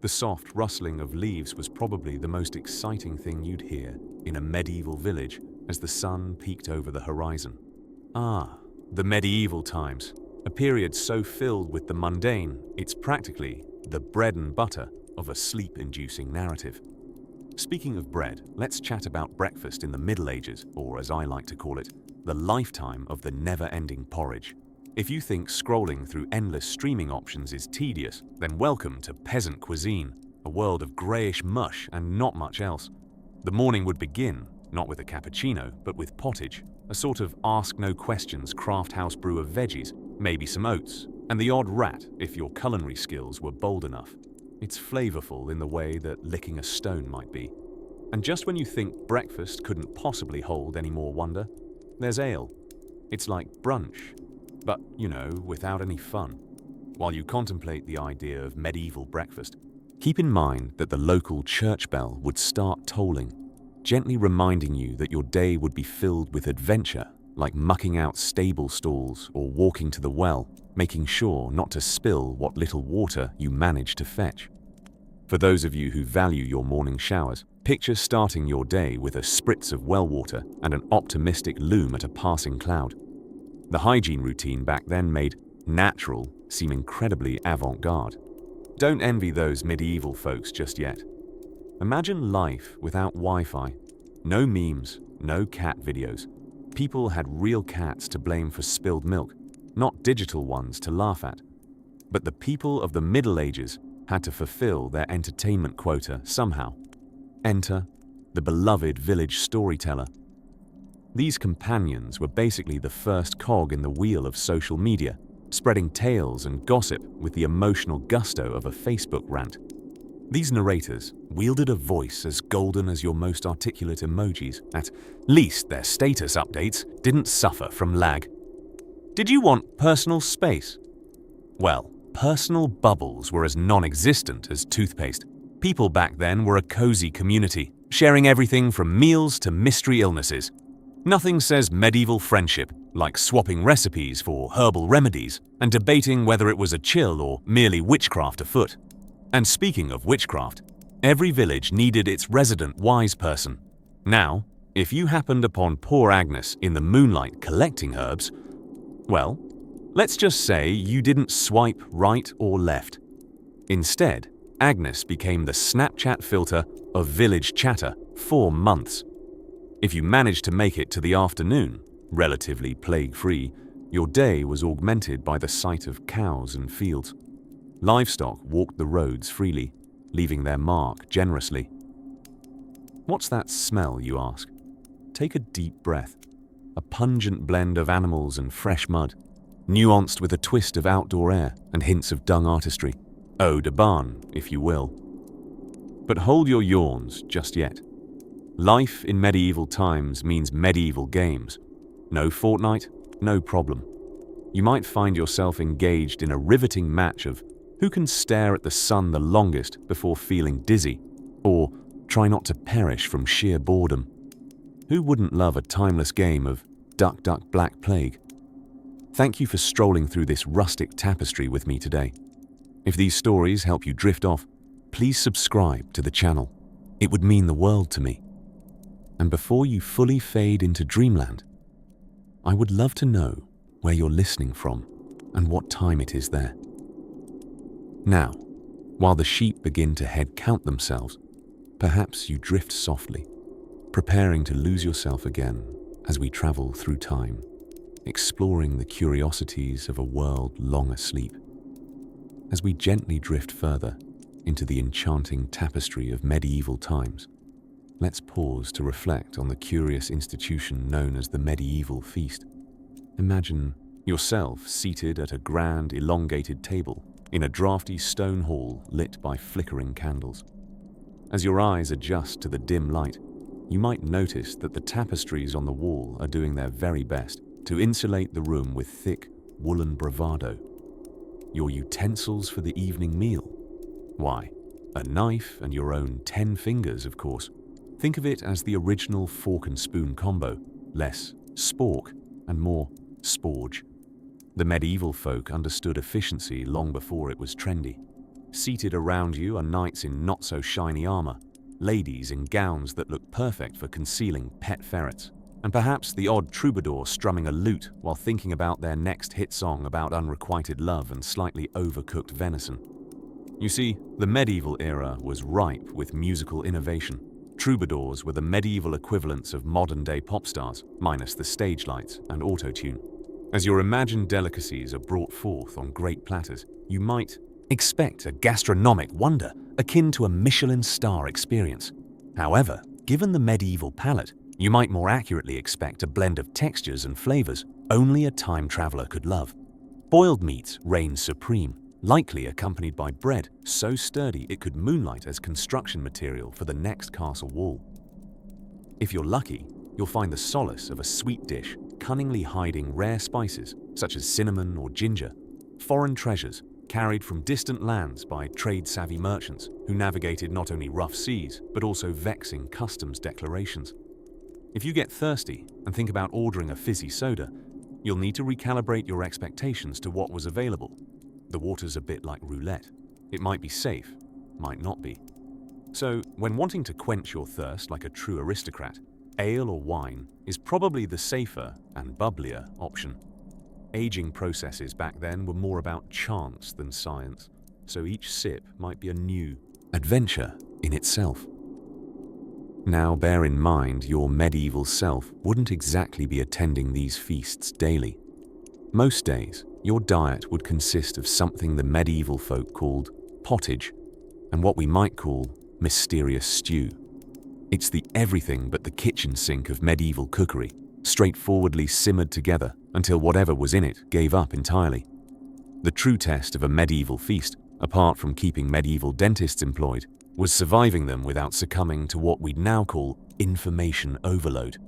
The soft rustling of leaves was probably the most exciting thing you'd hear in a medieval village as the sun peeked over the horizon. Ah, the medieval times, a period so filled with the mundane, it's practically the bread and butter of a sleep-inducing narrative. Speaking of bread, let's chat about breakfast in the Middle Ages, or as I like to call it, the lifetime of the never-ending porridge. If you think scrolling through endless streaming options is tedious, then welcome to peasant cuisine, a world of greyish mush and not much else. The morning would begin, not with a cappuccino, but with pottage, a sort of ask-no-questions craft house brew of veggies, maybe some oats, and the odd rat if your culinary skills were bold enough. It's flavorful in the way that licking a stone might be. And just when you think breakfast couldn't possibly hold any more wonder, there's ale. It's like brunch, but, without any fun. While you contemplate the idea of medieval breakfast, keep in mind that the local church bell would start tolling, gently reminding you that your day would be filled with adventure, like mucking out stable stalls or walking to the well, making sure not to spill what little water you manage to fetch. For those of you who value your morning showers, picture starting your day with a spritz of well water and an optimistic loom at a passing cloud. The hygiene routine back then made natural seem incredibly avant-garde. Don't envy those medieval folks just yet. Imagine life without Wi-Fi. No memes, no cat videos. People had real cats to blame for spilled milk, not digital ones to laugh at. But the people of the Middle Ages had to fulfill their entertainment quota somehow. Enter the beloved village storyteller. These companions were basically the first cog in the wheel of social media, spreading tales and gossip with the emotional gusto of a Facebook rant. These narrators wielded a voice as golden as your most articulate emojis. At least their status updates didn't suffer from lag. Did you want personal space? Well, personal bubbles were as non-existent as toothpaste. People back then were a cozy community, sharing everything from meals to mystery illnesses. Nothing says medieval friendship like swapping recipes for herbal remedies and debating whether it was a chill or merely witchcraft afoot. And speaking of witchcraft, every village needed its resident wise person. Now, if you happened upon poor Agnes in the moonlight collecting herbs, well, let's just say you didn't swipe right or left. Instead, Agnes became the Snapchat filter of village chatter for months. If you managed to make it to the afternoon, relatively plague-free, your day was augmented by the sight of cows and fields. Livestock walked the roads freely, leaving their mark generously. What's that smell, you ask? Take a deep breath. A pungent blend of animals and fresh mud, nuanced with a twist of outdoor air and hints of dung artistry. Eau de barn, if you will. But hold your yawns just yet. Life in medieval times means medieval games. No Fortnite, no problem. You might find yourself engaged in a riveting match of who can stare at the sun the longest before feeling dizzy, or try not to perish from sheer boredom. Who wouldn't love a timeless game of Duck Duck Black Plague? Thank you for strolling through this rustic tapestry with me today. If these stories help you drift off, please subscribe to the channel. It would mean the world to me. And before you fully fade into dreamland, I would love to know where you're listening from and what time it is there. Now, while the sheep begin to head count themselves, perhaps you drift softly, preparing to lose yourself again as we travel through time, exploring the curiosities of a world long asleep. As we gently drift further into the enchanting tapestry of medieval times, let's pause to reflect on the curious institution known as the medieval feast. Imagine yourself seated at a grand, elongated table in a drafty stone hall lit by flickering candles. As your eyes adjust to the dim light, you might notice that the tapestries on the wall are doing their very best to insulate the room with thick, woolen bravado. Your utensils for the evening meal? Why, a knife and your own 10 fingers, of course. Think of it as the original fork and spoon combo, less spork and more sporge. The medieval folk understood efficiency long before it was trendy. Seated around you are knights in not-so-shiny armor, ladies in gowns that look perfect for concealing pet ferrets, and perhaps the odd troubadour strumming a lute while thinking about their next hit song about unrequited love and slightly overcooked venison. You see, the medieval era was ripe with musical innovation. Troubadours were the medieval equivalents of modern-day pop stars, minus the stage lights and auto-tune. As your imagined delicacies are brought forth on great platters, you might expect a gastronomic wonder akin to a Michelin star experience. However, given the medieval palate, you might more accurately expect a blend of textures and flavors only a time traveler could love. Boiled meats reigned supreme, likely accompanied by bread so sturdy it could moonlight as construction material for the next castle wall. If you're lucky, you'll find the solace of a sweet dish cunningly hiding rare spices such as cinnamon or ginger, foreign treasures carried from distant lands by trade-savvy merchants who navigated not only rough seas but also vexing customs declarations. If you get thirsty and think about ordering a fizzy soda, you'll need to recalibrate your expectations to what was available. The water's a bit like roulette. It might be safe, might not be. So, when wanting to quench your thirst like a true aristocrat, ale or wine is probably the safer and bubblier option. Aging processes back then were more about chance than science, so each sip might be a new adventure in itself. Now bear in mind your medieval self wouldn't exactly be attending these feasts daily. Most days, your diet would consist of something the medieval folk called pottage, and what we might call mysterious stew. It's the everything but the kitchen sink of medieval cookery, straightforwardly simmered together until whatever was in it gave up entirely. The true test of a medieval feast, apart from keeping medieval dentists employed, was surviving them without succumbing to what we'd now call information overload.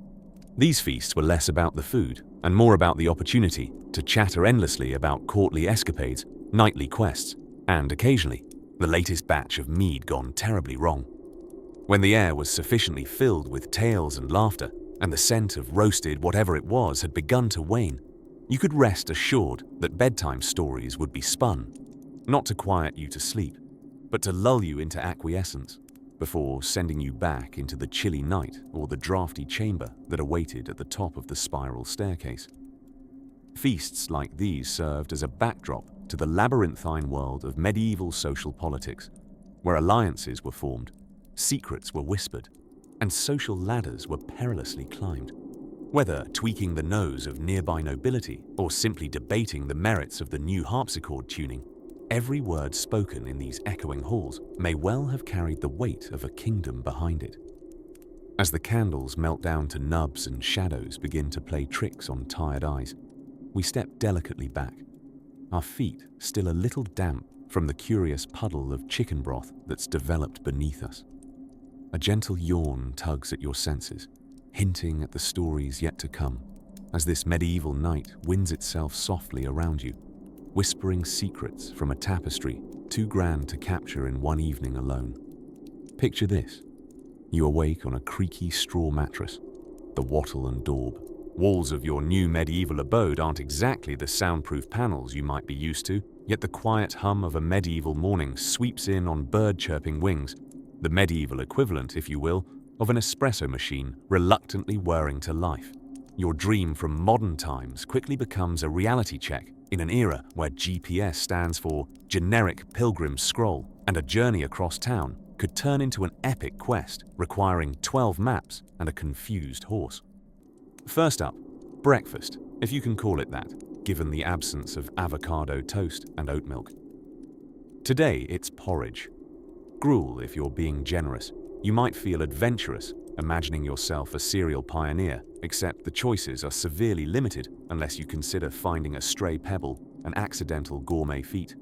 These feasts were less about the food and more about the opportunity to chatter endlessly about courtly escapades, knightly quests, and occasionally, the latest batch of mead gone terribly wrong. When the air was sufficiently filled with tales and laughter, and the scent of roasted whatever it was had begun to wane, you could rest assured that bedtime stories would be spun, not to quiet you to sleep, but to lull you into acquiescence, before sending you back into the chilly night or the draughty chamber that awaited at the top of the spiral staircase. Feasts like these served as a backdrop to the labyrinthine world of medieval social politics, where alliances were formed, secrets were whispered, and social ladders were perilously climbed. Whether tweaking the nose of nearby nobility or simply debating the merits of the new harpsichord tuning, every word spoken in these echoing halls may well have carried the weight of a kingdom behind it. As the candles melt down to nubs and shadows begin to play tricks on tired eyes, we step delicately back, our feet still a little damp from the curious puddle of chicken broth that's developed beneath us. A gentle yawn tugs at your senses, hinting at the stories yet to come, as this medieval night winds itself softly around you, whispering secrets from a tapestry too grand to capture in one evening alone. Picture this. You awake on a creaky straw mattress, the wattle and daub. Walls of your new medieval abode aren't exactly the soundproof panels you might be used to, yet the quiet hum of a medieval morning sweeps in on bird-chirping wings, the medieval equivalent, if you will, of an espresso machine reluctantly whirring to life. Your dream from modern times quickly becomes a reality check in an era where GPS stands for generic pilgrim scroll, and a journey across town could turn into an epic quest requiring 12 maps and a confused horse. First up, breakfast, if you can call it that, given the absence of avocado toast and oat milk. Today it's porridge. Gruel if you're being generous. You might feel adventurous, imagining yourself a cereal pioneer, except the choices are severely limited unless you consider finding a stray pebble an accidental gourmet feat.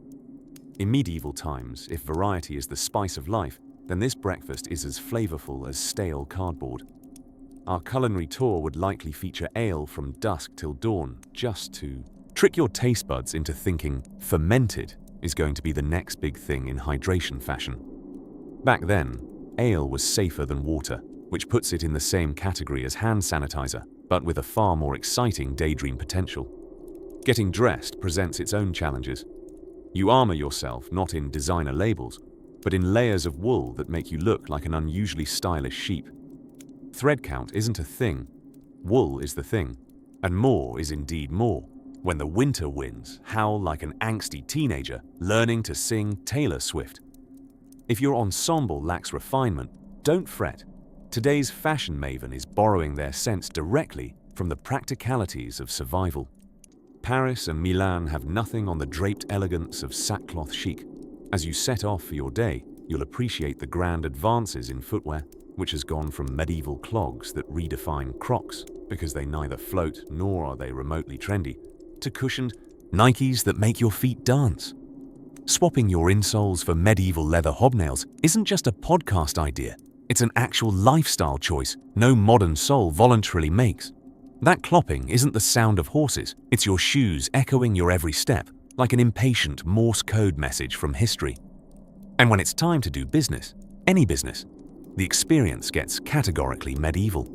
In medieval times, if variety is the spice of life, then this breakfast is as flavorful as stale cardboard. Our culinary tour would likely feature ale from dusk till dawn, just to trick your taste buds into thinking fermented is going to be the next big thing in hydration fashion. Back then, ale was safer than water, which puts it in the same category as hand sanitizer, but with a far more exciting daydream potential. Getting dressed presents its own challenges. You armor yourself not in designer labels, but in layers of wool that make you look like an unusually stylish sheep. Thread count isn't a thing. Wool is the thing. And more is indeed more. When the winter winds howl like an angsty teenager learning to sing Taylor Swift. If your ensemble lacks refinement, don't fret. Today's fashion maven is borrowing their sense directly from the practicalities of survival. Paris and Milan have nothing on the draped elegance of sackcloth chic. As you set off for your day, you'll appreciate the grand advances in footwear, which has gone from medieval clogs that redefine Crocs because they neither float nor are they remotely trendy, to cushioned Nikes that make your feet dance. Swapping your insoles for medieval leather hobnails isn't just a podcast idea, it's an actual lifestyle choice no modern soul voluntarily makes. That clopping isn't the sound of horses, it's your shoes echoing your every step, like an impatient Morse code message from history. And when it's time to do business, any business, the experience gets categorically medieval.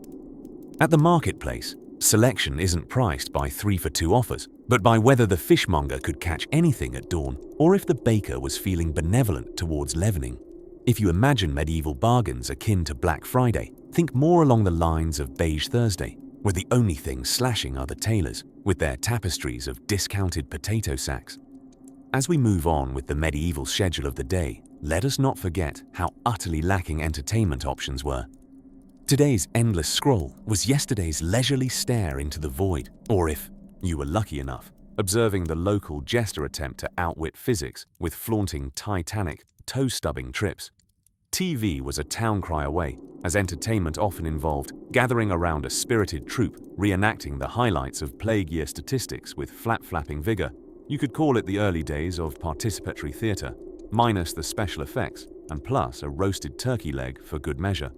At the marketplace, selection isn't priced by 3-for-2 offers, but by whether the fishmonger could catch anything at dawn or if the baker was feeling benevolent towards leavening. If you imagine medieval bargains akin to Black Friday, think more along the lines of Beige Thursday, where the only thing slashing are the tailors, with their tapestries of discounted potato sacks. As we move on with the medieval schedule of the day, let us not forget how utterly lacking entertainment options were. Today's endless scroll was yesterday's leisurely stare into the void, or if you were lucky enough, observing the local jester attempt to outwit physics with flaunting Titanic, toe-stubbing trips. TV was a town cry away, as entertainment often involved gathering around a spirited troupe reenacting the highlights of plague year statistics with flap-flapping vigor. You could call it the early days of participatory theatre, minus the special effects, and plus a roasted turkey leg for good measure.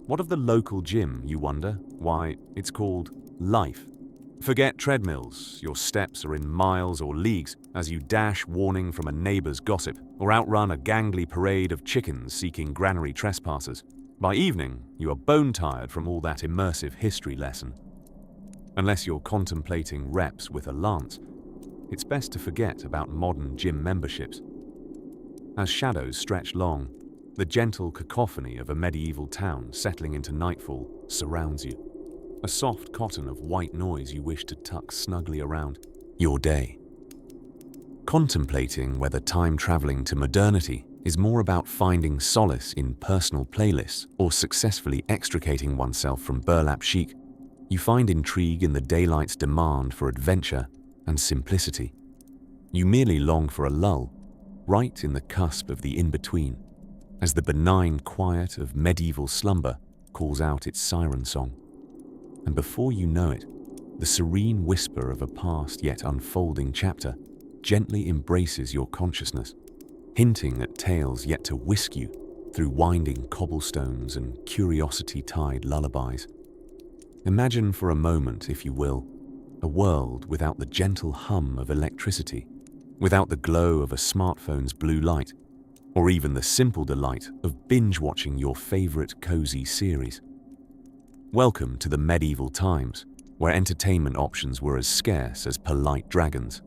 What of the local gym, you wonder? Why, it's called life. Forget treadmills, your steps are in miles or leagues as you dash warning from a neighbor's gossip or outrun a gangly parade of chickens seeking granary trespassers. By evening, you are bone-tired from all that immersive history lesson. Unless you're contemplating reps with a lance, it's best to forget about modern gym memberships. As shadows stretch long, the gentle cacophony of a medieval town settling into nightfall surrounds you. A soft cotton of white noise you wish to tuck snugly around your day. Contemplating whether time traveling to modernity is more about finding solace in personal playlists or successfully extricating oneself from burlap chic, you find intrigue in the daylight's demand for adventure and simplicity. You merely long for a lull, right in the cusp of the in-between, as the benign quiet of medieval slumber calls out its siren song. And before you know it, the serene whisper of a past yet unfolding chapter gently embraces your consciousness, hinting at tales yet to whisk you through winding cobblestones and curiosity-tied lullabies. Imagine for a moment, if you will, a world without the gentle hum of electricity, without the glow of a smartphone's blue light, or even the simple delight of binge-watching your favorite cozy series. Welcome to the medieval times, where entertainment options were as scarce as polite dragons.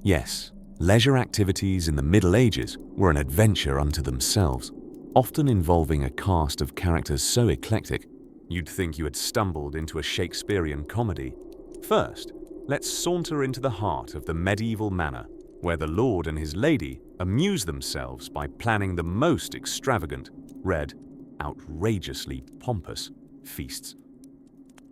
Yes, leisure activities in the Middle Ages were an adventure unto themselves, often involving a cast of characters so eclectic you'd think you had stumbled into a Shakespearean comedy. First, let's saunter into the heart of the medieval manor, where the lord and his lady amuse themselves by planning the most extravagant, outrageously pompous feasts.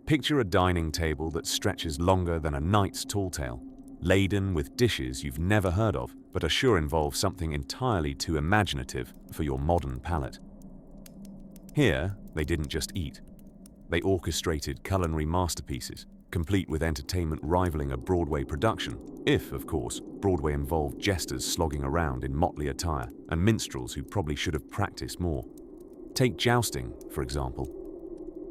Picture a dining table that stretches longer than a knight's tall tale, laden with dishes you've never heard of but are sure involve something entirely too imaginative for your modern palate. Here, they didn't just eat. They orchestrated culinary masterpieces, complete with entertainment rivaling a Broadway production, if, of course, Broadway involved jesters slogging around in motley attire and minstrels who probably should have practiced more. Take jousting, for example.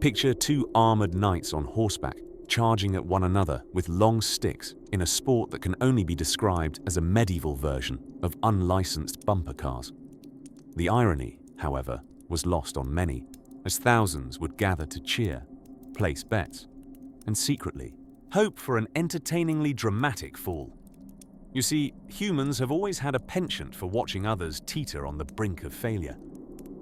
Picture two armored knights on horseback charging at one another with long sticks in a sport that can only be described as a medieval version of unlicensed bumper cars. The irony, however, was lost on many, as thousands would gather to cheer, place bets, and secretly hope for an entertainingly dramatic fall. You see, humans have always had a penchant for watching others teeter on the brink of failure.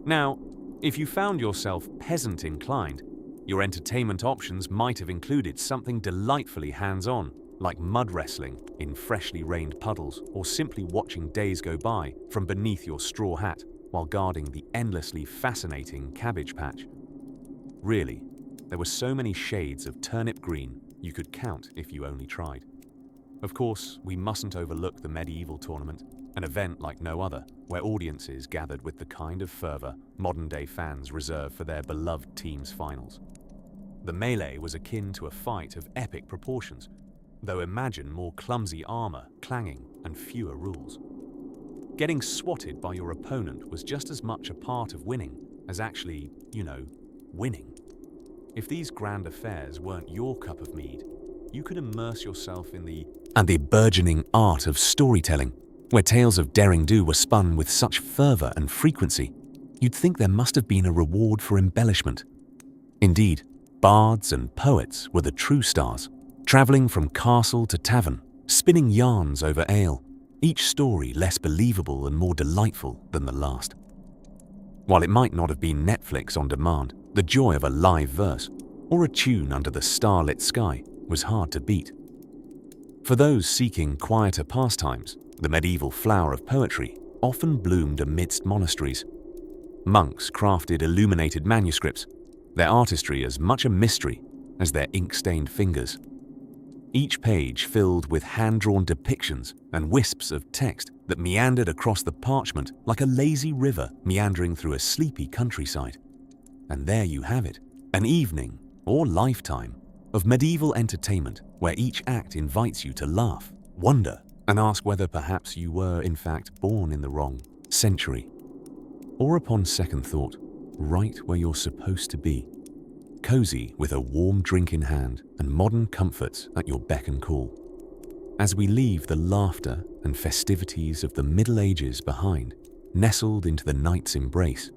Now, if you found yourself peasant-inclined, your entertainment options might have included something delightfully hands-on, like mud wrestling in freshly rained puddles, or simply watching days go by from beneath your straw hat while guarding the endlessly fascinating cabbage patch. Really, there were so many shades of turnip green you could count if you only tried. Of course, we mustn't overlook the medieval tournament, an event like no other, where audiences gathered with the kind of fervor modern-day fans reserve for their beloved team's finals. The melee was akin to a fight of epic proportions, though imagine more clumsy armor, clanging, and fewer rules. Getting swatted by your opponent was just as much a part of winning as actually, winning. If these grand affairs weren't your cup of mead, you could immerse yourself in the burgeoning art of storytelling, where tales of daring-do were spun with such fervor and frequency, you'd think there must have been a reward for embellishment. Indeed, bards and poets were the true stars, traveling from castle to tavern, spinning yarns over ale, each story less believable and more delightful than the last. While it might not have been Netflix on demand, the joy of a live verse, or a tune under the starlit sky, was hard to beat. For those seeking quieter pastimes, the medieval flower of poetry often bloomed amidst monasteries. Monks crafted illuminated manuscripts, their artistry as much a mystery as their ink-stained fingers. Each page filled with hand-drawn depictions and wisps of text that meandered across the parchment like a lazy river meandering through a sleepy countryside. And there you have it, an evening, or lifetime, of medieval entertainment where each act invites you to laugh, wonder, and ask whether perhaps you were in fact born in the wrong century. Or upon second thought, right where you're supposed to be, cozy with a warm drink in hand and modern comforts at your beck and call. As we leave the laughter and festivities of the Middle Ages behind, nestled into the night's embrace,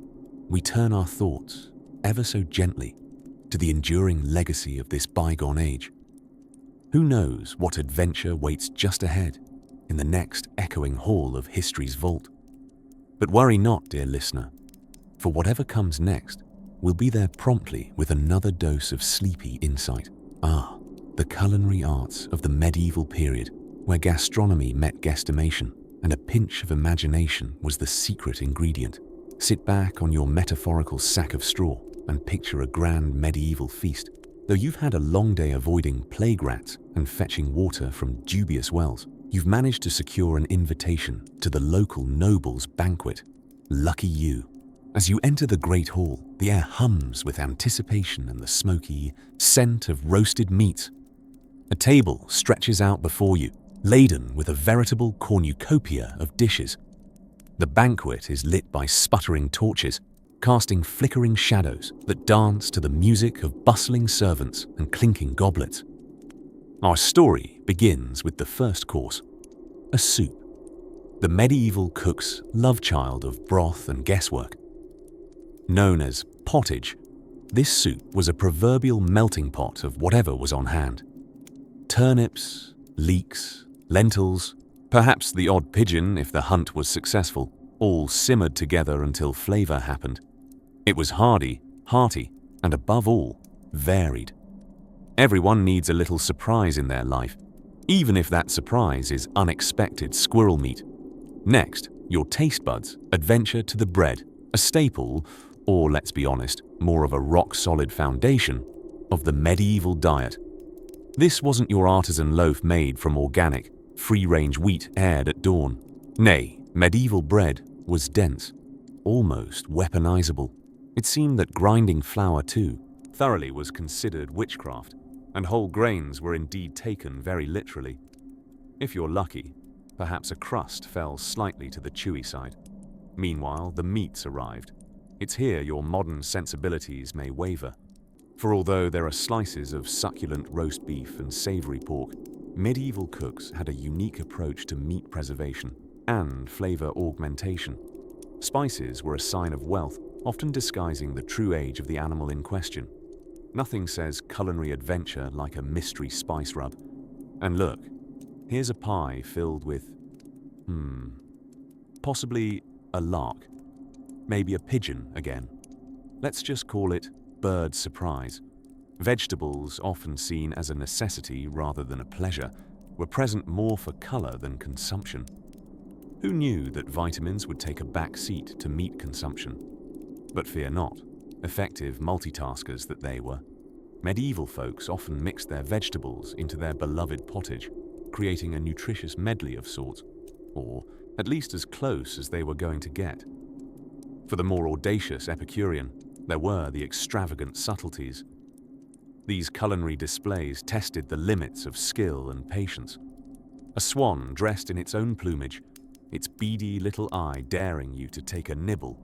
we turn our thoughts, ever so gently, to the enduring legacy of this bygone age. Who knows what adventure waits just ahead in the next echoing hall of history's vault? But worry not, dear listener, for whatever comes next will be there promptly with another dose of sleepy insight. The culinary arts of the medieval period, where gastronomy met guesstimation and a pinch of imagination was the secret ingredient. Sit back on your metaphorical sack of straw and picture a grand medieval feast. Though you've had a long day avoiding plague rats and fetching water from dubious wells, you've managed to secure an invitation to the local noble's banquet. Lucky you. As you enter the great hall, the air hums with anticipation and the smoky scent of roasted meat. A table stretches out before you, laden with a veritable cornucopia of dishes. The banquet is lit by sputtering torches, casting flickering shadows that dance to the music of bustling servants and clinking goblets. Our story begins with the first course, a soup, the medieval cook's love child of broth and guesswork. Known as pottage, this soup was a proverbial melting pot of whatever was on hand. Turnips, leeks, lentils, perhaps the odd pigeon if the hunt was successful, all simmered together until flavor happened. It was hardy, hearty, and above all, varied. Everyone needs a little surprise in their life, even if that surprise is unexpected squirrel meat. Next, your taste buds adventure to the bread, a staple, or let's be honest, more of a rock-solid foundation, of the medieval diet. This wasn't your artisan loaf made from organic, free-range wheat aired at dawn. Nay, medieval bread was dense, almost weaponizable. It seemed that grinding flour, too, thoroughly was considered witchcraft, and whole grains were indeed taken very literally. If you're lucky, perhaps a crust fell slightly to the chewy side. Meanwhile, the meats arrived. It's here your modern sensibilities may waver. For although there are slices of succulent roast beef and savory pork, medieval cooks had a unique approach to meat preservation and flavor augmentation. Spices were a sign of wealth, often disguising the true age of the animal in question. Nothing says culinary adventure like a mystery spice rub. And look, Here's a pie filled with, possibly a lark, maybe a pigeon again. Let's just call it bird surprise. Vegetables, often seen as a necessity rather than a pleasure, were present more for color than consumption. Who knew that vitamins would take a back seat to meat consumption? But fear not, effective multitaskers that they were. Medieval folks often mixed their vegetables into their beloved pottage, creating a nutritious medley of sorts, or at least as close as they were going to get. For the more audacious Epicurean, there were the extravagant subtleties. These culinary displays tested the limits of skill and patience. A swan dressed in its own plumage, its beady little eye daring you to take a nibble.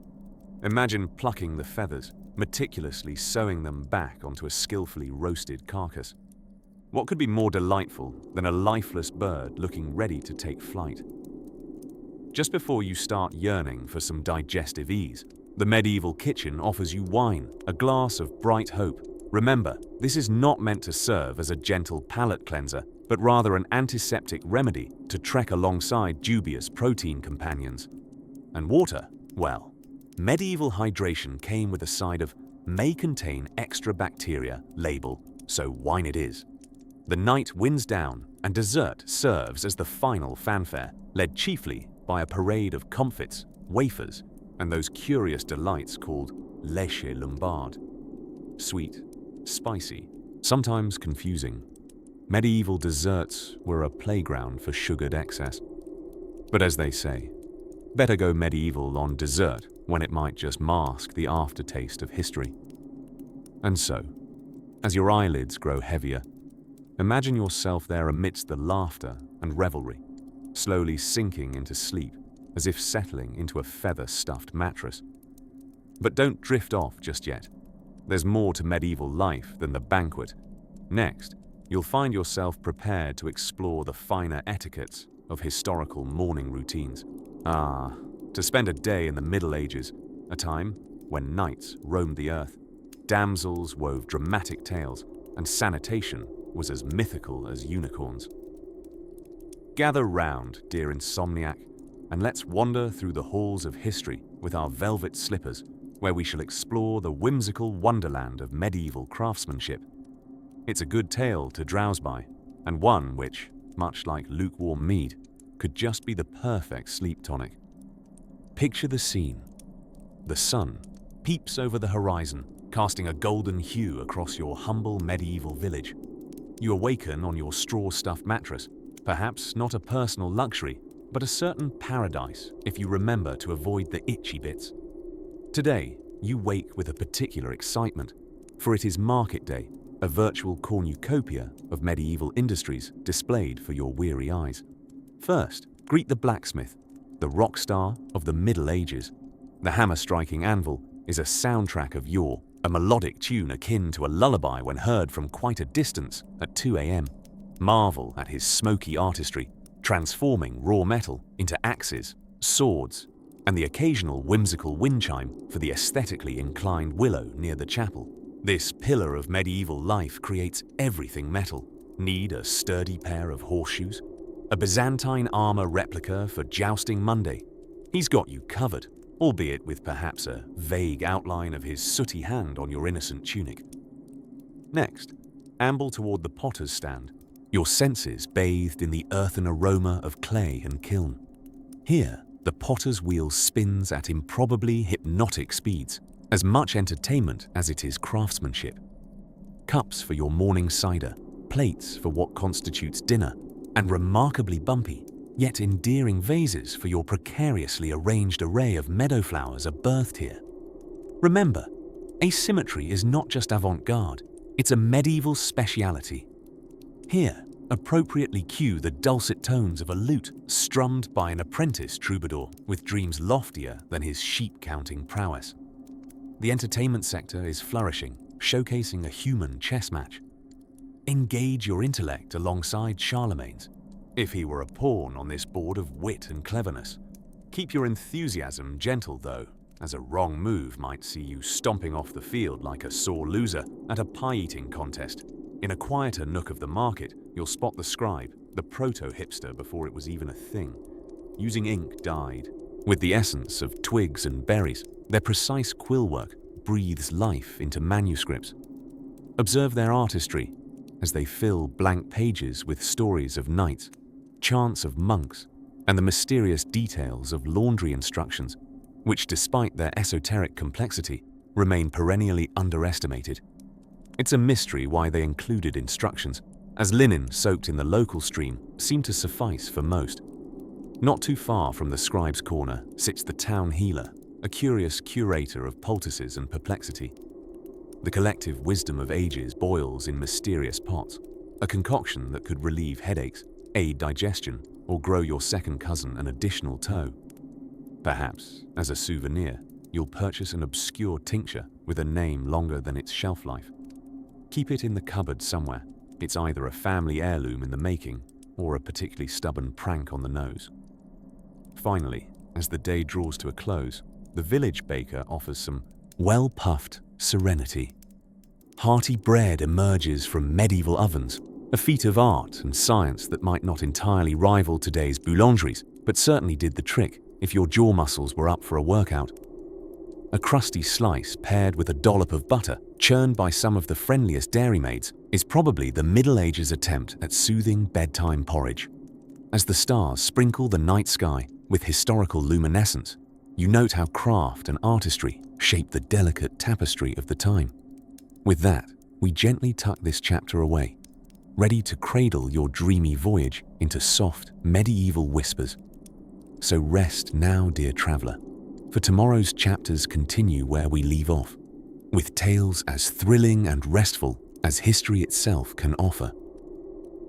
Imagine plucking the feathers, meticulously sewing them back onto a skillfully roasted carcass. What could be more delightful than a lifeless bird looking ready to take flight? Just before you start yearning for some digestive ease, the medieval kitchen offers you wine, a glass of bright hope. Remember, this is not meant to serve as a gentle palate cleanser, but rather an antiseptic remedy to trek alongside dubious protein companions. And water? Well, medieval hydration came with a side of may contain extra bacteria label, so wine it is. The night winds down and dessert serves as the final fanfare, led chiefly by a parade of comfits, wafers, and those curious delights called léche lombard. Sweet, spicy, sometimes confusing. Medieval desserts were a playground for sugared excess. But as they say, better go medieval on dessert when it might just mask the aftertaste of history. And so, as your eyelids grow heavier, imagine yourself there amidst the laughter and revelry, slowly sinking into sleep as if settling into a feather-stuffed mattress. But don't drift off just yet. There's more to medieval life than the banquet. Next, you'll find yourself prepared to explore the finer etiquettes of historical morning routines. To spend a day in the Middle Ages, a time when knights roamed the earth, damsels wove dramatic tales, and sanitation was as mythical as unicorns. Gather round, dear insomniac, and let's wander through the halls of history with our velvet slippers, where we shall explore the whimsical wonderland of medieval craftsmanship. It's a good tale to drowse by, and one which, much like lukewarm mead, could just be the perfect sleep tonic. Picture the scene. The sun peeps over the horizon, casting a golden hue across your humble medieval village. You awaken on your straw-stuffed mattress, perhaps not a personal luxury, but a certain paradise if you remember to avoid the itchy bits. Today, you wake with a particular excitement, for it is market day, a virtual cornucopia of medieval industries displayed for your weary eyes. First, greet the blacksmith, the rock star of the Middle Ages. The hammer-striking anvil is a soundtrack of yore, a melodic tune akin to a lullaby when heard from quite a distance at 2 a.m. Marvel at his smoky artistry, transforming raw metal into axes, swords, and the occasional whimsical wind chime for the aesthetically inclined willow near the chapel. This pillar of medieval life creates everything metal. Need a sturdy pair of horseshoes? A Byzantine armor replica for Jousting Monday? He's got you covered, albeit with perhaps a vague outline of his sooty hand on your innocent tunic. Next, amble toward the potter's stand, your senses bathed in the earthen aroma of clay and kiln. Here, the potter's wheel spins at improbably hypnotic speeds, as much entertainment as it is craftsmanship. Cups for your morning cider, plates for what constitutes dinner, and remarkably bumpy, yet endearing vases for your precariously arranged array of meadow flowers are birthed here. Remember, asymmetry is not just avant-garde, it's a medieval speciality. Here, appropriately cue the dulcet tones of a lute strummed by an apprentice troubadour with dreams loftier than his sheep-counting prowess. The entertainment sector is flourishing, showcasing a human chess match. Engage your intellect alongside Charlemagne's, if he were a pawn on this board of wit and cleverness. Keep your enthusiasm gentle, though, as a wrong move might see you stomping off the field like a sore loser at a pie-eating contest. In a quieter nook of the market, you'll spot the scribe, the proto-hipster before it was even a thing, using ink dyed with the essence of twigs and berries. Their precise quill work breathes life into manuscripts. Observe their artistry as they fill blank pages with stories of knights, chants of monks, and the mysterious details of laundry instructions, which, despite their esoteric complexity, remain perennially underestimated. It's a mystery why they included instructions, as linen soaked in the local stream seemed to suffice for most. Not too far from the scribe's corner sits the town healer, a curious curator of poultices and perplexity. The collective wisdom of ages boils in mysterious pots, a concoction that could relieve headaches, aid digestion, or grow your second cousin an additional toe. Perhaps, as a souvenir, you'll purchase an obscure tincture with a name longer than its shelf life. Keep it in the cupboard somewhere. It's either a family heirloom in the making or a particularly stubborn prank on the nose. Finally, as the day draws to a close, the village baker offers some well-puffed serenity. Hearty bread emerges from medieval ovens, a feat of art and science that might not entirely rival today's boulangeries, but certainly did the trick if your jaw muscles were up for a workout. A crusty slice paired with a dollop of butter, churned by some of the friendliest dairymaids, is probably the Middle Ages' attempt at soothing bedtime porridge. As the stars sprinkle the night sky with historical luminescence, you note how craft and artistry shape the delicate tapestry of the time. With that, we gently tuck this chapter away, ready to cradle your dreamy voyage into soft, medieval whispers. So rest now, dear traveler, for tomorrow's chapters continue where we leave off, with tales as thrilling and restful as history itself can offer.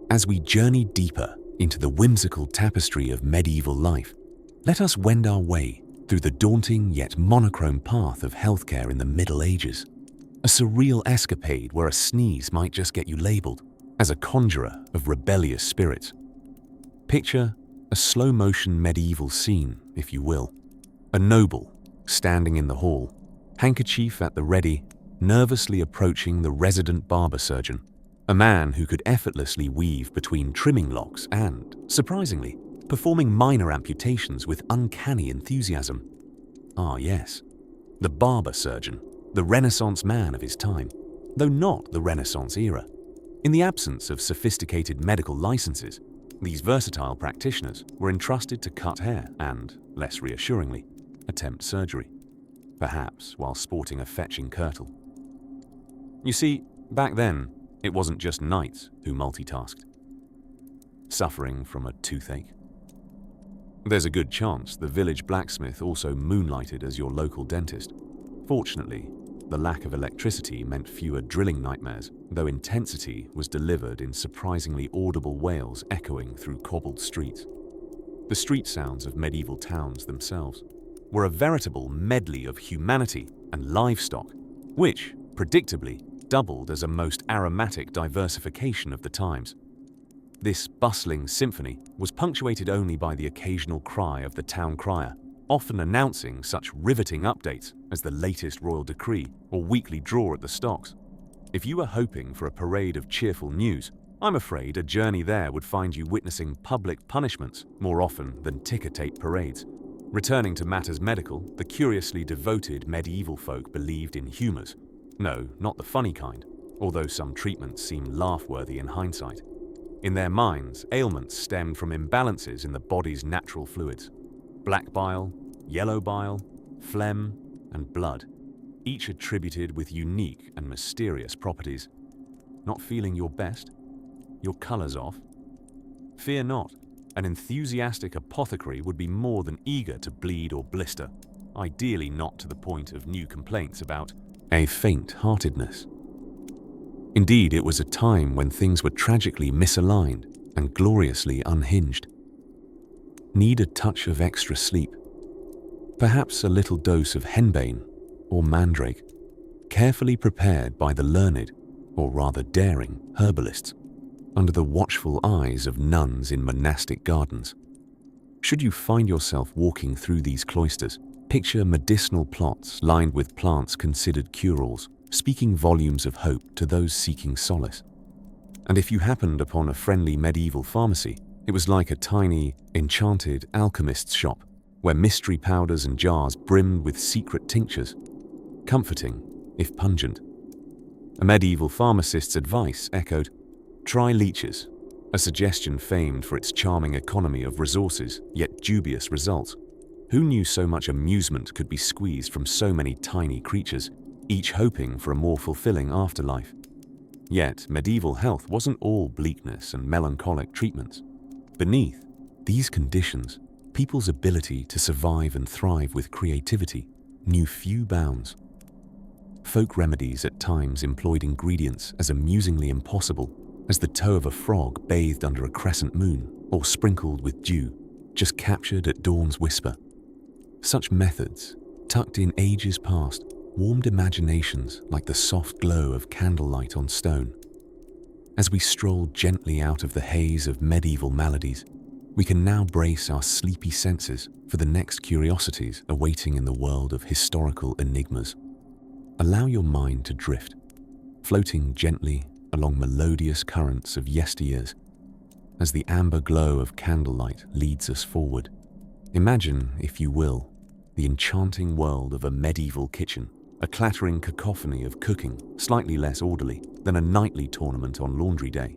As we journey deeper into the whimsical tapestry of medieval life, let us wend our way through the daunting yet monochrome path of healthcare in the Middle Ages, a surreal escapade where a sneeze might just get you labeled as a conjurer of rebellious spirits. Picture a slow-motion medieval scene, if you will. A noble, standing in the hall, handkerchief at the ready, nervously approaching the resident barber surgeon, a man who could effortlessly weave between trimming locks and, surprisingly, performing minor amputations with uncanny enthusiasm. Ah yes, the barber surgeon, the Renaissance man of his time, though not the Renaissance era. In the absence of sophisticated medical licenses, these versatile practitioners were entrusted to cut hair and, less reassuringly, attempt surgery, perhaps while sporting a fetching kirtle. You see, back then, it wasn't just knights who multitasked. Suffering from a toothache? There's a good chance the village blacksmith also moonlighted as your local dentist. Fortunately, the lack of electricity meant fewer drilling nightmares, though intensity was delivered in surprisingly audible wails echoing through cobbled streets. The street sounds of medieval towns themselves were a veritable medley of humanity and livestock, which, predictably, doubled as a most aromatic diversification of the times. This bustling symphony was punctuated only by the occasional cry of the town crier, often announcing such riveting updates as the latest royal decree or weekly draw at the stocks. If you were hoping for a parade of cheerful news, I'm afraid a journey there would find you witnessing public punishments more often than ticker-tape parades. Returning to matters medical, the curiously devoted medieval folk believed in humours. No, not the funny kind, although some treatments seem laugh-worthy in hindsight. In their minds, ailments stemmed from imbalances in the body's natural fluids. Black bile, yellow bile, phlegm, and blood, each attributed with unique and mysterious properties. Not feeling your best? Your colour's off? Fear not, an enthusiastic apothecary would be more than eager to bleed or blister, ideally not to the point of new complaints about a faint-heartedness. Indeed, it was a time when things were tragically misaligned and gloriously unhinged. Need a touch of extra sleep? Perhaps a little dose of henbane or mandrake, carefully prepared by the learned, or rather daring, herbalists, under the watchful eyes of nuns in monastic gardens. Should you find yourself walking through these cloisters, picture medicinal plots lined with plants considered cure-alls, speaking volumes of hope to those seeking solace. And if you happened upon a friendly medieval pharmacy, it was like a tiny, enchanted alchemist's shop, where mystery powders and jars brimmed with secret tinctures. Comforting, if pungent. A medieval pharmacist's advice echoed, "Try leeches," a suggestion famed for its charming economy of resources, yet dubious results. Who knew so much amusement could be squeezed from so many tiny creatures, each hoping for a more fulfilling afterlife? Yet, medieval health wasn't all bleakness and melancholic treatments. Beneath these conditions, people's ability to survive and thrive with creativity knew few bounds. Folk remedies at times employed ingredients as amusingly impossible as the toe of a frog bathed under a crescent moon or sprinkled with dew, just captured at dawn's whisper. Such methods, tucked in ages past, warmed imaginations like the soft glow of candlelight on stone. As we stroll gently out of the haze of medieval maladies, we can now brace our sleepy senses for the next curiosities awaiting in the world of historical enigmas. Allow your mind to drift, floating gently along melodious currents of yesteryears as the amber glow of candlelight leads us forward. Imagine, if you will, the enchanting world of a medieval kitchen, a clattering cacophony of cooking slightly less orderly than a nightly tournament on laundry day.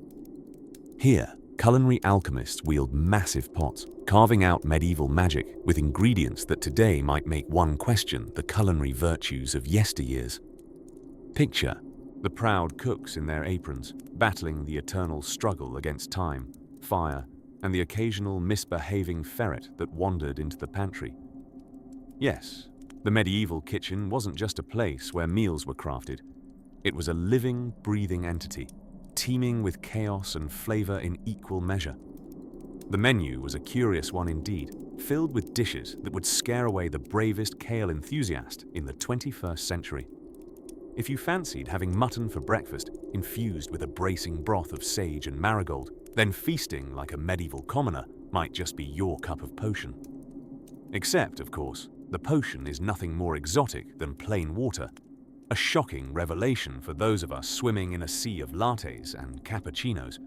Here, culinary alchemists wield massive pots, carving out medieval magic with ingredients that today might make one question the culinary virtues of yesteryears. Picture the proud cooks in their aprons, battling the eternal struggle against time, fire, and the occasional misbehaving ferret that wandered into the pantry. Yes, the medieval kitchen wasn't just a place where meals were crafted. It was a living, breathing entity, teeming with chaos and flavor in equal measure. The menu was a curious one indeed, filled with dishes that would scare away the bravest kale enthusiast in the 21st century. If you fancied having mutton for breakfast, infused with a bracing broth of sage and marigold, then feasting like a medieval commoner might just be your cup of potion. Except, of course, the potion is nothing more exotic than plain water, a shocking revelation for those of us swimming in a sea of lattes and cappuccinos.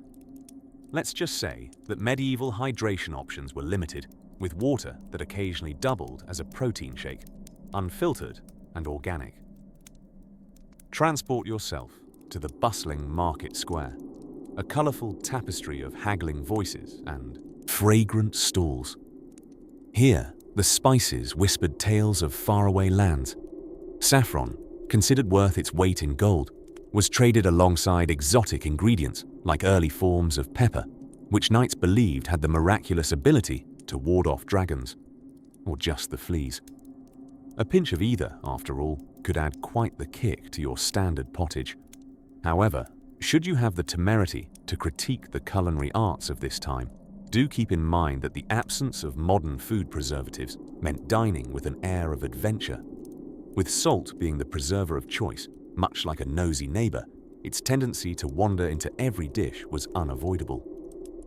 Let's just say that medieval hydration options were limited, with water that occasionally doubled as a protein shake, unfiltered and organic. Transport yourself to the bustling market square, a colourful tapestry of haggling voices and fragrant stalls. Here, the spices whispered tales of faraway lands. Saffron, considered worth its weight in gold, was traded alongside exotic ingredients like early forms of pepper, which knights believed had the miraculous ability to ward off dragons, or just the fleas. A pinch of either, after all, could add quite the kick to your standard pottage. However, should you have the temerity to critique the culinary arts of this time, do keep in mind that the absence of modern food preservatives meant dining with an air of adventure. With salt being the preserver of choice, much like a nosy neighbor, its tendency to wander into every dish was unavoidable.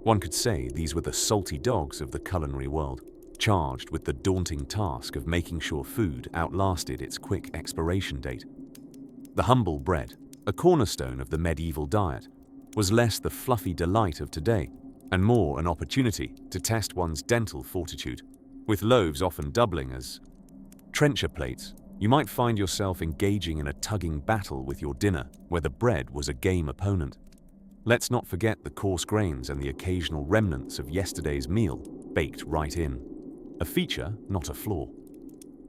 One could say these were the salty dogs of the culinary world, charged with the daunting task of making sure food outlasted its quick expiration date. The humble bread, a cornerstone of the medieval diet, was less the fluffy delight of today, and more an opportunity to test one's dental fortitude, with loaves often doubling as trencher plates. You might find yourself engaging in a tugging battle with your dinner, where the bread was a game opponent. Let's not forget the coarse grains and the occasional remnants of yesterday's meal baked right in. A feature, not a flaw.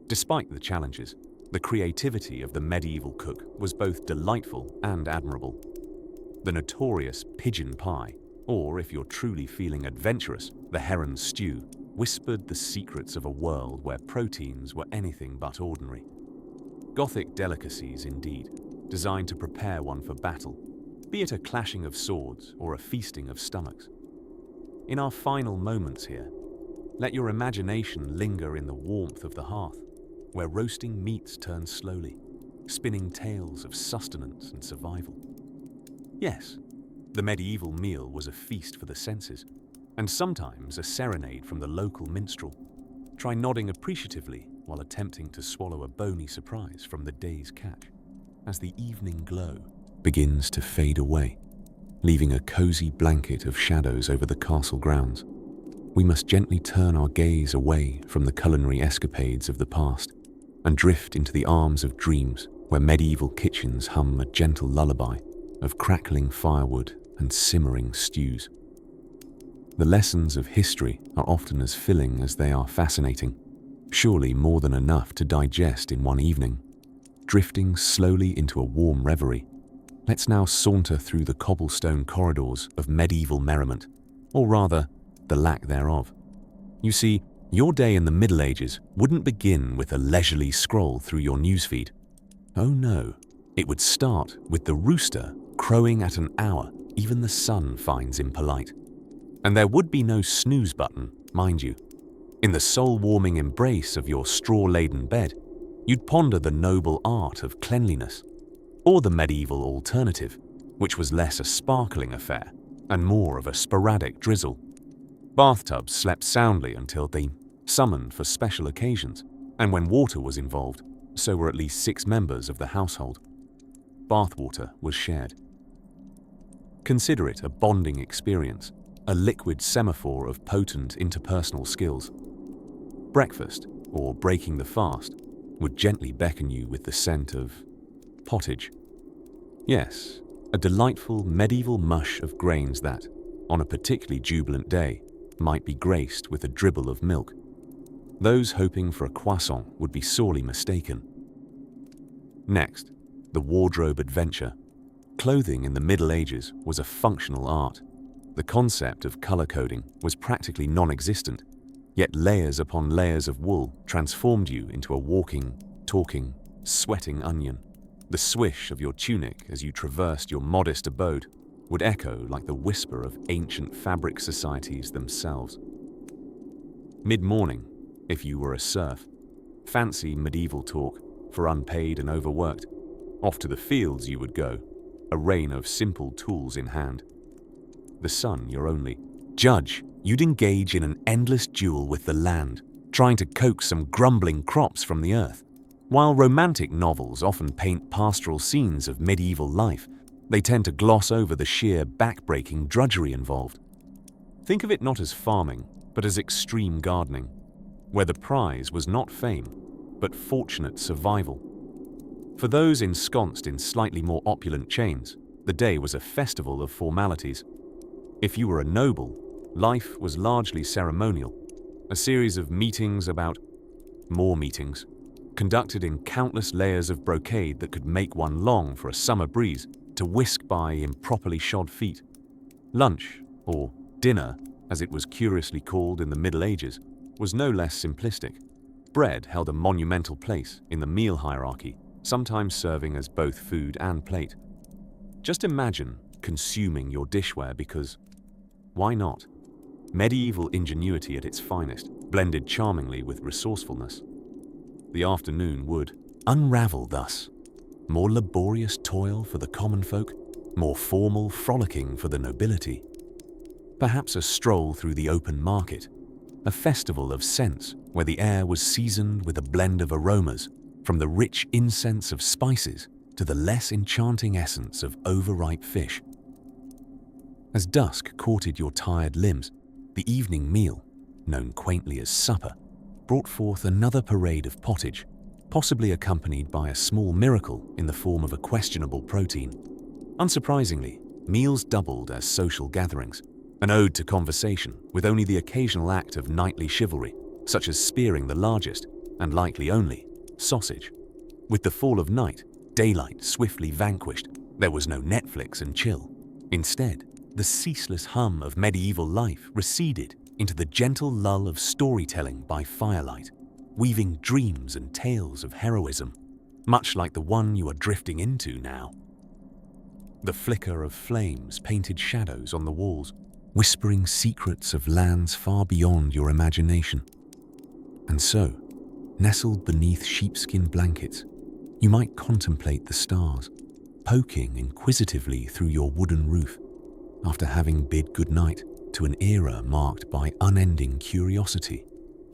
Despite the challenges, the creativity of the medieval cook was both delightful and admirable. The notorious pigeon pie, or if you're truly feeling adventurous, the heron stew, whispered the secrets of a world where proteins were anything but ordinary. Gothic delicacies indeed, designed to prepare one for battle, be it a clashing of swords or a feasting of stomachs. In our final moments here, let your imagination linger in the warmth of the hearth, where roasting meats turn slowly, spinning tales of sustenance and survival. Yes, the medieval meal was a feast for the senses, and sometimes a serenade from the local minstrel. Try nodding appreciatively while attempting to swallow a bony surprise from the day's catch, as the evening glow begins to fade away. leaving a cozy blanket of shadows over the castle grounds. We must gently turn our gaze away from the culinary escapades of the past and drift into the arms of dreams where medieval kitchens hum a gentle lullaby of crackling firewood and simmering stews. The lessons of history are often as filling as they are fascinating, surely more than enough to digest in one evening. Drifting slowly into a warm reverie, let's now saunter through the cobblestone corridors of medieval merriment, or rather, the lack thereof. You see, your day in the Middle Ages wouldn't begin with a leisurely scroll through your newsfeed. Oh no, it would start with the rooster crowing at an hour even the sun finds impolite. And there would be no snooze button, mind you. In the soul-warming embrace of your straw-laden bed, you'd ponder the noble art of cleanliness, or the medieval alternative, which was less a sparkling affair and more of a sporadic drizzle. Bathtubs slept soundly until they summoned for special occasions, and when water was involved, so were at least 6 members of the household. Bathwater was shared. Consider it a bonding experience, a liquid semaphore of potent interpersonal skills. Breakfast, or breaking the fast, would gently beckon you with the scent of pottage. Yes, a delightful medieval mush of grains that, on a particularly jubilant day, might be graced with a dribble of milk. Those hoping for a croissant would be sorely mistaken. Next, the wardrobe adventure. Clothing in the Middle Ages was a functional art. The concept of color coding was practically non-existent, yet layers upon layers of wool transformed you into a walking, talking, sweating onion. The swish of your tunic as you traversed your modest abode would echo like the whisper of ancient fabric societies themselves. Mid-morning, if you were a serf, fancy medieval talk for unpaid and overworked. Off to the fields you would go, a rein of simple tools in hand. The sun your only judge, you'd engage in an endless duel with the land, trying to coax some grumbling crops from the earth. While romantic novels often paint pastoral scenes of medieval life, they tend to gloss over the sheer back-breaking drudgery involved. Think of it not as farming, but as extreme gardening, where the prize was not fame, but fortunate survival. For those ensconced in slightly more opulent chains, the day was a festival of formalities. If you were a noble, life was largely ceremonial, a series of meetings about more meetings, conducted in countless layers of brocade that could make one long for a summer breeze to whisk by improperly shod feet. Lunch, or dinner, as it was curiously called in the Middle Ages, was no less simplistic. Bread held a monumental place in the meal hierarchy, sometimes serving as both food and plate. Just imagine consuming your dishware because, why not? Medieval ingenuity at its finest, blended charmingly with resourcefulness. The afternoon would unravel thus. More laborious toil for the common folk, more formal frolicking for the nobility. Perhaps a stroll through the open market, a festival of scents where the air was seasoned with a blend of aromas, from the rich incense of spices to the less enchanting essence of overripe fish. As dusk courted your tired limbs, the evening meal, known quaintly as supper, brought forth another parade of pottage, possibly accompanied by a small miracle in the form of a questionable protein. Unsurprisingly, meals doubled as social gatherings, an ode to conversation with only the occasional act of knightly chivalry, such as spearing the largest, and likely only, sausage. With the fall of night, daylight swiftly vanquished. There was no Netflix and chill. Instead, the ceaseless hum of medieval life receded into the gentle lull of storytelling by firelight, weaving dreams and tales of heroism, much like the one you are drifting into now. The flicker of flames painted shadows on the walls, whispering secrets of lands far beyond your imagination. And so, nestled beneath sheepskin blankets, you might contemplate the stars, poking inquisitively through your wooden roof, after having bid goodnight to an era marked by unending curiosity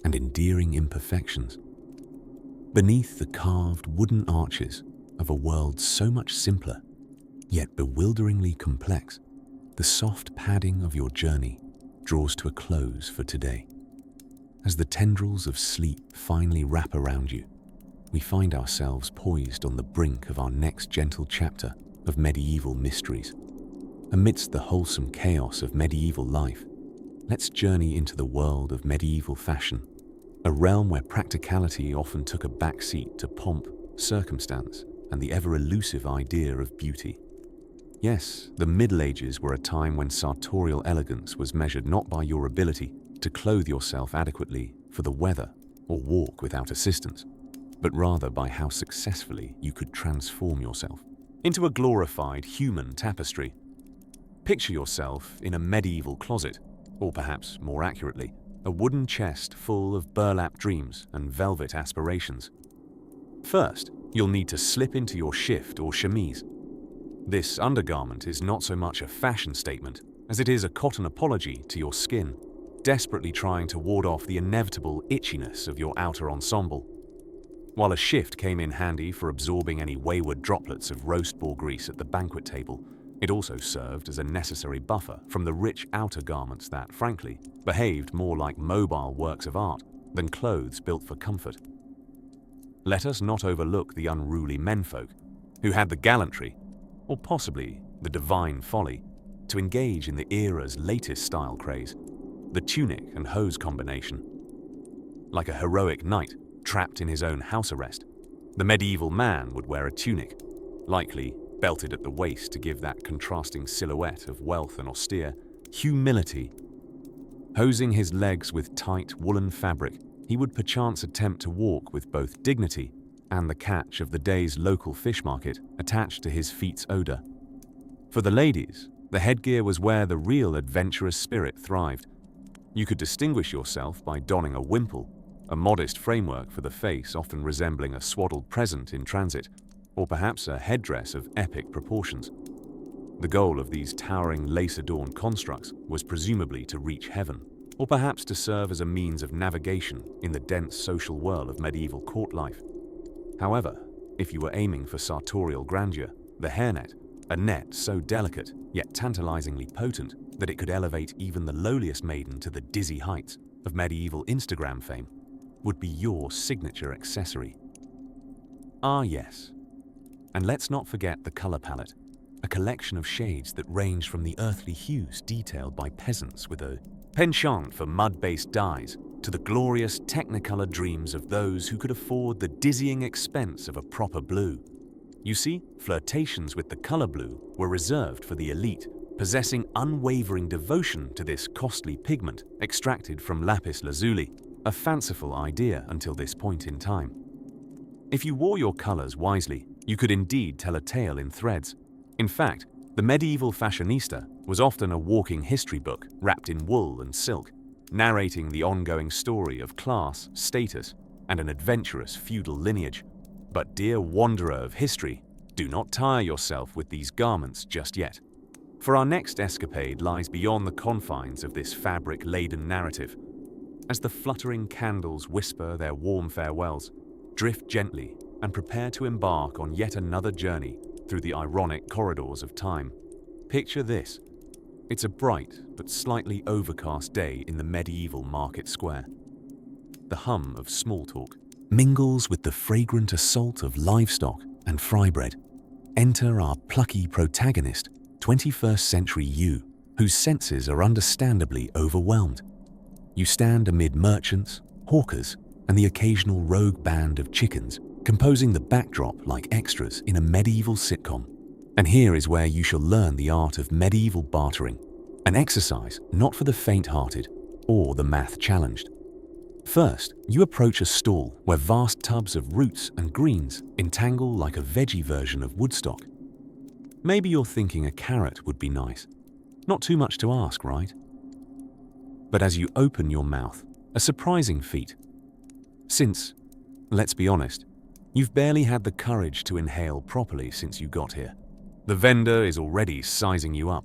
and endearing imperfections. Beneath the carved wooden arches of a world so much simpler, yet bewilderingly complex, the soft padding of your journey draws to a close for today. As the tendrils of sleep finally wrap around you, we find ourselves poised on the brink of our next gentle chapter of medieval mysteries. Amidst the wholesome chaos of medieval life, let's journey into the world of medieval fashion, a realm where practicality often took a backseat to pomp, circumstance, and the ever-elusive idea of beauty. Yes, the Middle Ages were a time when sartorial elegance was measured not by your ability to clothe yourself adequately for the weather or walk without assistance, but rather by how successfully you could transform yourself into a glorified human tapestry. Picture yourself in a medieval closet, or perhaps more accurately, a wooden chest full of burlap dreams and velvet aspirations. First, you'll need to slip into your shift or chemise. This undergarment is not so much a fashion statement as it is a cotton apology to your skin, desperately trying to ward off the inevitable itchiness of your outer ensemble. While a shift came in handy for absorbing any wayward droplets of roast boar grease at the banquet table, it also served as a necessary buffer from the rich outer garments that, frankly, behaved more like mobile works of art than clothes built for comfort. Let us not overlook the unruly menfolk who had the gallantry, or possibly the divine folly, to engage in the era's latest style craze, the tunic and hose combination. Like a heroic knight trapped in his own house arrest, the medieval man would wear a tunic, likely belted at the waist to give that contrasting silhouette of wealth and austere humility. Hosing his legs with tight woolen fabric, he would perchance attempt to walk with both dignity and the catch of the day's local fish market attached to his feet's odor. For the ladies, the headgear was where the real adventurous spirit thrived. You could distinguish yourself by donning a wimple, a modest framework for the face often resembling a swaddled present in transit, or perhaps a headdress of epic proportions. The goal of these towering lace-adorned constructs was presumably to reach heaven, or perhaps to serve as a means of navigation in the dense social whirl of medieval court life. However, if you were aiming for sartorial grandeur, the hairnet, a net so delicate yet tantalizingly potent that it could elevate even the lowliest maiden to the dizzy heights of medieval Instagram fame, would be your signature accessory. Ah yes, and let's not forget the color palette, a collection of shades that range from the earthly hues detailed by peasants with a penchant for mud-based dyes to the glorious technicolor dreams of those who could afford the dizzying expense of a proper blue. You see, flirtations with the color blue were reserved for the elite, possessing unwavering devotion to this costly pigment extracted from lapis lazuli, a fanciful idea until this point in time. If you wore your colors wisely, you could indeed tell a tale in threads. In fact, the medieval fashionista was often a walking history book wrapped in wool and silk, narrating the ongoing story of class, status, and an adventurous feudal lineage. But dear wanderer of history, do not tire yourself with these garments just yet. For our next escapade lies beyond the confines of this fabric-laden narrative. As the fluttering candles whisper their warm farewells, drift gently and prepare to embark on yet another journey through the ironic corridors of time. Picture this. It's a bright but slightly overcast day in the medieval market square. The hum of small talk mingles with the fragrant assault of livestock and fry bread. Enter our plucky protagonist, 21st century you, whose senses are understandably overwhelmed. You stand amid merchants, hawkers, and the occasional rogue band of chickens, composing the backdrop like extras in a medieval sitcom. And here is where you shall learn the art of medieval bartering, an exercise not for the faint-hearted or the math-challenged. First, you approach a stall where vast tubs of roots and greens entangle like a veggie version of Woodstock. Maybe you're thinking a carrot would be nice. Not too much to ask, right? But as you open your mouth, a surprising feat. Since, let's be honest, you've barely had the courage to inhale properly since you got here. The vendor is already sizing you up.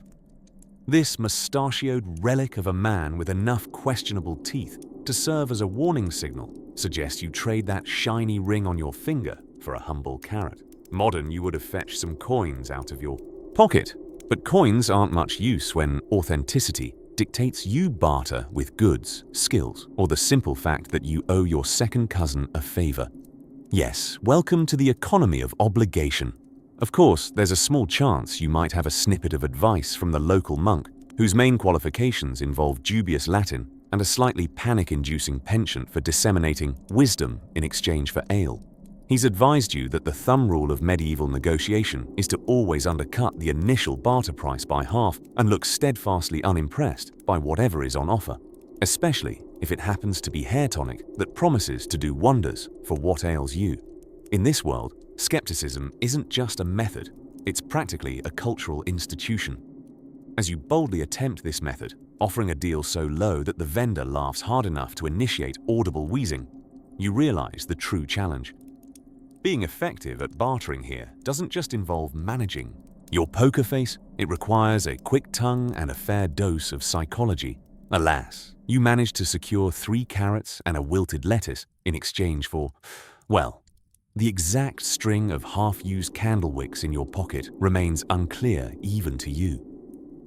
This mustachioed relic of a man with enough questionable teeth to serve as a warning signal suggests you trade that shiny ring on your finger for a humble carrot. Modern, you would have fetched some coins out of your pocket But coins aren't much use when authenticity dictates you barter with goods, skills, or the simple fact that you owe your second cousin a favor. Yes, welcome to the economy of obligation. Of course, there's a small chance you might have a snippet of advice from the local monk, whose main qualifications involve dubious Latin and a slightly panic-inducing penchant for disseminating wisdom in exchange for ale. He's advised you that the thumb rule of medieval negotiation is to always undercut the initial barter price by half and look steadfastly unimpressed by whatever is on offer, especially if it happens to be hair tonic that promises to do wonders for what ails you. In this world, skepticism isn't just a method, it's practically a cultural institution. As you boldly attempt this method, offering a deal so low that the vendor laughs hard enough to initiate audible wheezing, you realize the true challenge. Being effective at bartering here doesn't just involve managing your poker face, it requires a quick tongue and a fair dose of psychology. Alas, you managed to secure 3 carrots and a wilted lettuce in exchange for, well, the exact string of half-used candle wicks in your pocket remains unclear even to you.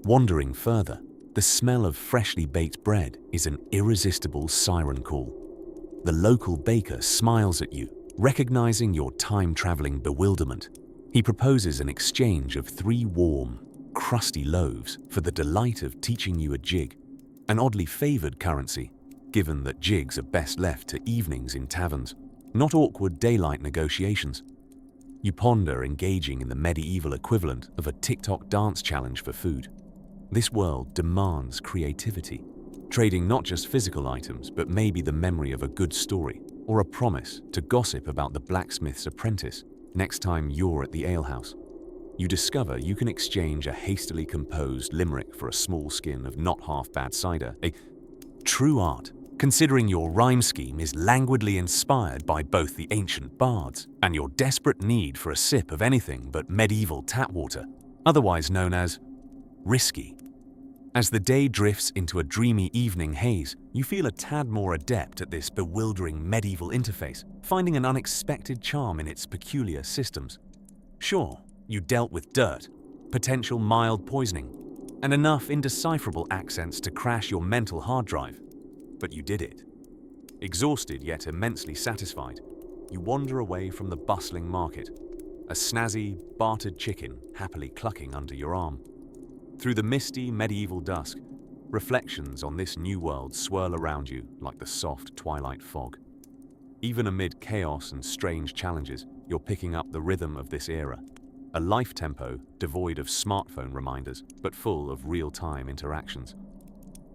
Wandering further, the smell of freshly baked bread is an irresistible siren call. The local baker smiles at you, recognizing your time-traveling bewilderment. He proposes an exchange of 3 warm, crusty loaves for the delight of teaching you a jig, an oddly favored currency, given that jigs are best left to evenings in taverns, not awkward daylight negotiations. You ponder engaging in the medieval equivalent of a TikTok dance challenge for food. This world demands creativity, trading not just physical items, but maybe the memory of a good story or a promise to gossip about the blacksmith's apprentice next time you're at the alehouse. You discover you can exchange a hastily composed limerick for a small skin of not half bad cider, a true art, considering your rhyme scheme is languidly inspired by both the ancient bards and your desperate need for a sip of anything but medieval tap water, otherwise known as risky. As the day drifts into a dreamy evening haze, you feel a tad more adept at this bewildering medieval interface, finding an unexpected charm in its peculiar systems. Sure, you dealt with dirt, potential mild poisoning, and enough indecipherable accents to crash your mental hard drive. But you did it. Exhausted yet immensely satisfied, you wander away from the bustling market, a snazzy, bartered chicken happily clucking under your arm. Through the misty medieval dusk, reflections on this new world swirl around you like the soft twilight fog. Even amid chaos and strange challenges, you're picking up the rhythm of this era, a life tempo devoid of smartphone reminders, but full of real-time interactions.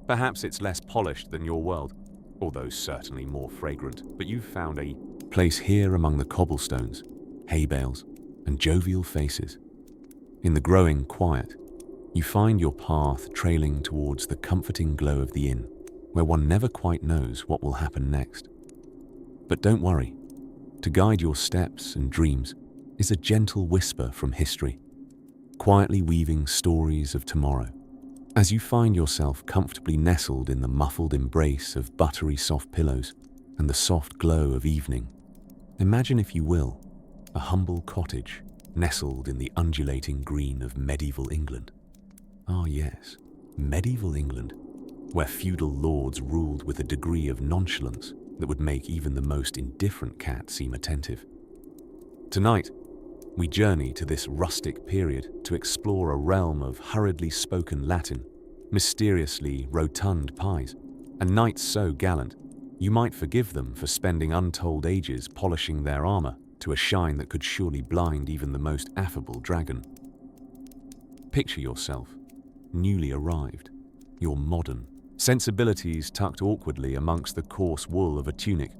Perhaps it's less polished than your world, although certainly more fragrant, but you've found a place here among the cobblestones, hay bales, and jovial faces. In the growing quiet, you find your path trailing towards the comforting glow of the inn, where one never quite knows what will happen next. But don't worry, to guide your steps and dreams is a gentle whisper from history, quietly weaving stories of tomorrow. As you find yourself comfortably nestled in the muffled embrace of buttery soft pillows and the soft glow of evening, imagine, if you will, a humble cottage nestled in the undulating green of medieval England. Ah yes, medieval England, where feudal lords ruled with a degree of nonchalance that would make even the most indifferent cat seem attentive. Tonight, we journey to this rustic period to explore a realm of hurriedly spoken Latin, mysteriously rotund pies, and knights so gallant you might forgive them for spending untold ages polishing their armor to a shine that could surely blind even the most affable dragon. Picture yourself, newly arrived, your modern sensibilities tucked awkwardly amongst the coarse wool of a tunic,